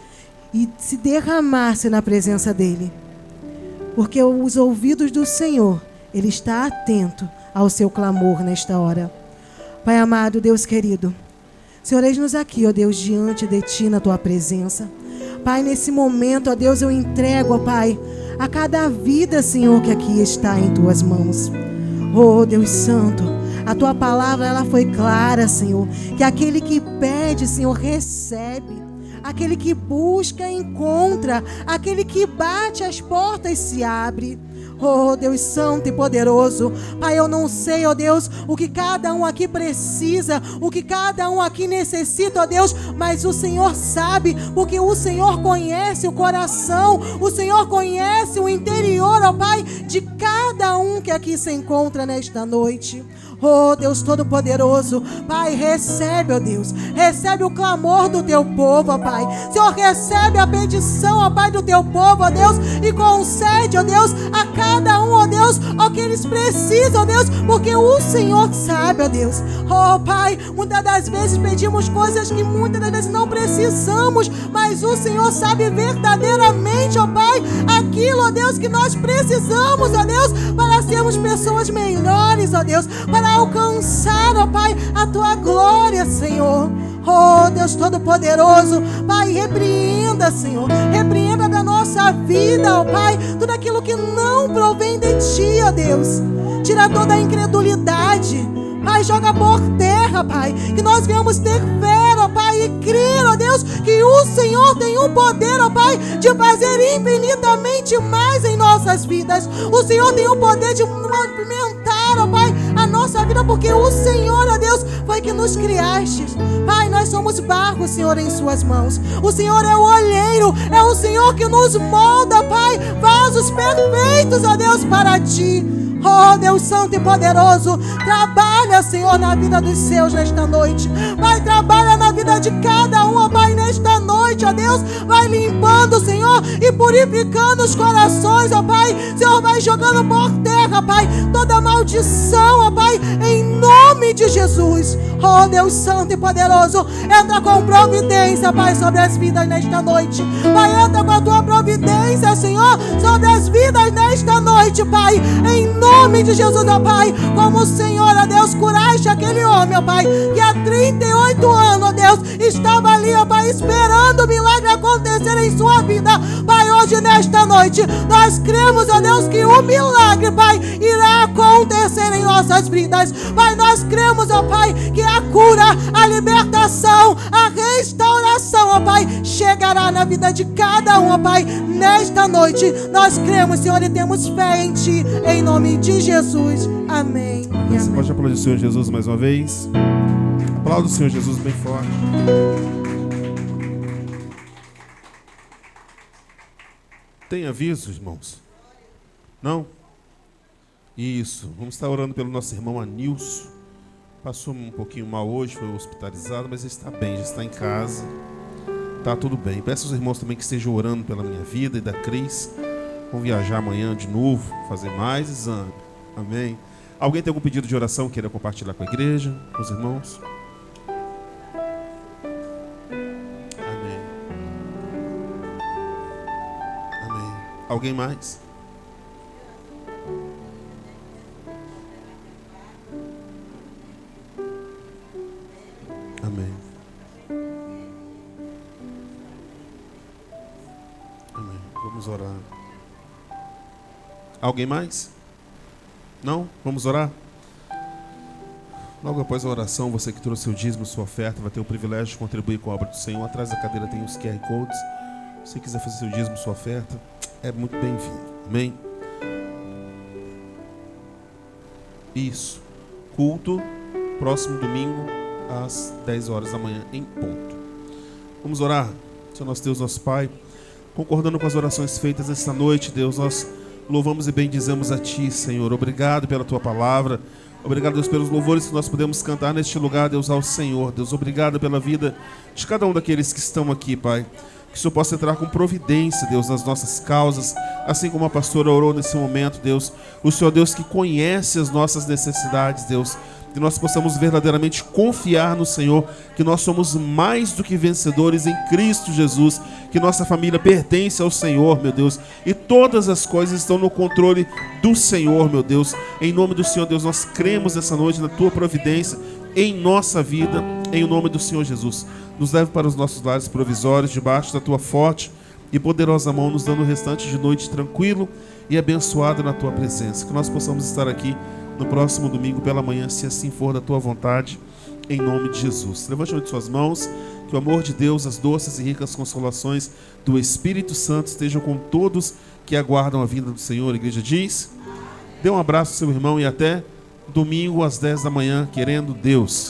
e se derramasse na presença dEle. Porque os ouvidos do Senhor, Ele está atento ao seu clamor nesta hora. Pai amado, Deus querido, Senhor, eis-nos aqui, ó Deus, diante de Ti na Tua presença. Pai, nesse momento, ó Deus, eu entrego, ó Pai, a cada vida, Senhor, que aqui está em Tuas mãos. Oh, Deus Santo, a Tua palavra, ela foi clara, Senhor, que aquele que pede, Senhor, recebe. Aquele que busca, encontra. Aquele que bate, as portas se abre. Oh, Deus Santo e poderoso. Pai, eu não sei, ó Deus, o que cada um aqui precisa, o que cada um aqui necessita, ó Deus, mas o Senhor sabe, porque o Senhor conhece o coração, o Senhor conhece o interior, ó Pai, de cada um que aqui se encontra nesta noite. Oh, Deus Todo-Poderoso, Pai, recebe, ó Deus, recebe o clamor do Teu povo, ó Pai. Senhor, recebe a petição, ó Pai, do Teu povo, ó Deus, e concede, ó Deus, a cada um, ó Deus, o que eles precisam, ó Deus, porque o Senhor sabe, ó Deus. Oh, Pai, muitas das vezes pedimos coisas que muitas das vezes não precisamos, mas o Senhor sabe verdadeiramente, ó Pai, aquilo, ó Deus, que nós precisamos, ó Deus, para sermos pessoas melhores, ó Deus, para alcançar, ó Pai, a Tua glória, Senhor. Oh, Deus Todo-Poderoso, Pai, repreenda, Senhor, repreenda da nossa vida, ó Pai, tudo aquilo que não provém de Ti, ó Deus. Tira toda a incredulidade, Pai, joga por terra, Pai, que nós venhamos ter fé, ó Pai, e crer, ó Deus, que o Senhor tem o poder, ó Pai, de fazer infinitamente mais em nossas vidas. O Senhor tem o poder de movimentar, ó Pai, a nossa vida, porque o Senhor, ó Deus, foi que nos criaste. Pai, nós somos barro, Senhor, em Suas mãos. O Senhor é o olheiro, é o Senhor que nos molda, Pai, vasos perfeitos, ó Deus, para Ti. Oh, Deus Santo e Poderoso, trabalha, Senhor, na vida dos seus nesta noite. Vai, trabalha na vida de cada um, ó Pai, nesta noite, ó Deus. Vai limpando, Senhor, e purificando os corações, ó Pai. Senhor, vai jogando por terra, Pai, toda maldição, ó Pai, em nome de Jesus. Oh, Deus Santo e Poderoso, entra com providência, Pai, sobre as vidas nesta noite. Pai, entra com a Tua providência, Senhor, sobre as vidas nesta noite, Pai, em nome de Jesus, ó Pai. Como o Senhor, ó Deus, curaste aquele homem, ó Pai, que há 38 anos, ó Deus, estava ali, ó Pai, esperando o milagre acontecer em sua vida. Pai, hoje nesta noite, nós cremos, ó Deus, que o milagre, Pai, irá acontecer em nossas vidas. Pai, nós cremos, ó Pai, que a cura, a libertação, a restauração, ó Pai, chegará na vida de cada um, ó Pai, nesta noite. Nós cremos, Senhor, e temos fé em Ti, em nome de Jesus. Amém. Amém. Você pode aplaudir o Senhor Jesus mais uma vez? Aplauda o Senhor Jesus bem forte. Tem aviso, irmãos? Não? Isso. Vamos estar orando pelo nosso irmão Anilson. Passou um pouquinho mal hoje, foi hospitalizado, mas ele está bem, já está em casa. Está tudo bem. Peço aos irmãos também que estejam orando pela minha vida e da Cris. Vamos viajar amanhã de novo, fazer mais exame. Amém. Alguém tem algum pedido de oração que queira compartilhar com a igreja, com os irmãos? Amém. Amém. Alguém mais? Amém. Amém. Vamos orar. Alguém mais? Não? Vamos orar? Logo após a oração, você que trouxe seu dízimo, sua oferta, vai ter o privilégio de contribuir com a obra do Senhor. Atrás da cadeira tem os QR Codes. Se você quiser fazer seu dízimo, sua oferta, é muito bem-vindo. Amém? Isso. Culto, próximo domingo, às 10 horas da manhã em ponto. Vamos orar. Senhor nosso Deus, nosso Pai, concordando com as orações feitas esta noite, Deus, nós louvamos e bendizemos a Ti, Senhor. Obrigado pela Tua palavra. Obrigado, Deus, pelos louvores que nós podemos cantar neste lugar, Deus, ao Senhor. Deus, obrigado pela vida de cada um daqueles que estão aqui, Pai. Que o Senhor possa entrar com providência, Deus, nas nossas causas, assim como a pastora orou nesse momento, Deus. O Senhor, Deus, que conhece as nossas necessidades, Deus. Que nós possamos verdadeiramente confiar no Senhor, que nós somos mais do que vencedores em Cristo Jesus, que nossa família pertence ao Senhor, meu Deus, e todas as coisas estão no controle do Senhor, meu Deus. Em nome do Senhor, Deus, nós cremos essa noite na Tua providência em nossa vida, em nome do Senhor Jesus. Nos leve para os nossos lares provisórios, debaixo da Tua forte e poderosa mão, nos dando o restante de noite tranquilo e abençoado na Tua presença. Que nós possamos estar aqui no próximo domingo pela manhã, se assim for da Tua vontade, em nome de Jesus. Levante uma de suas mãos, que o amor de Deus, as doces e ricas consolações do Espírito Santo estejam com todos que aguardam a vinda do Senhor. A igreja diz: dê um abraço ao seu irmão e até domingo às 10 da manhã, querendo Deus.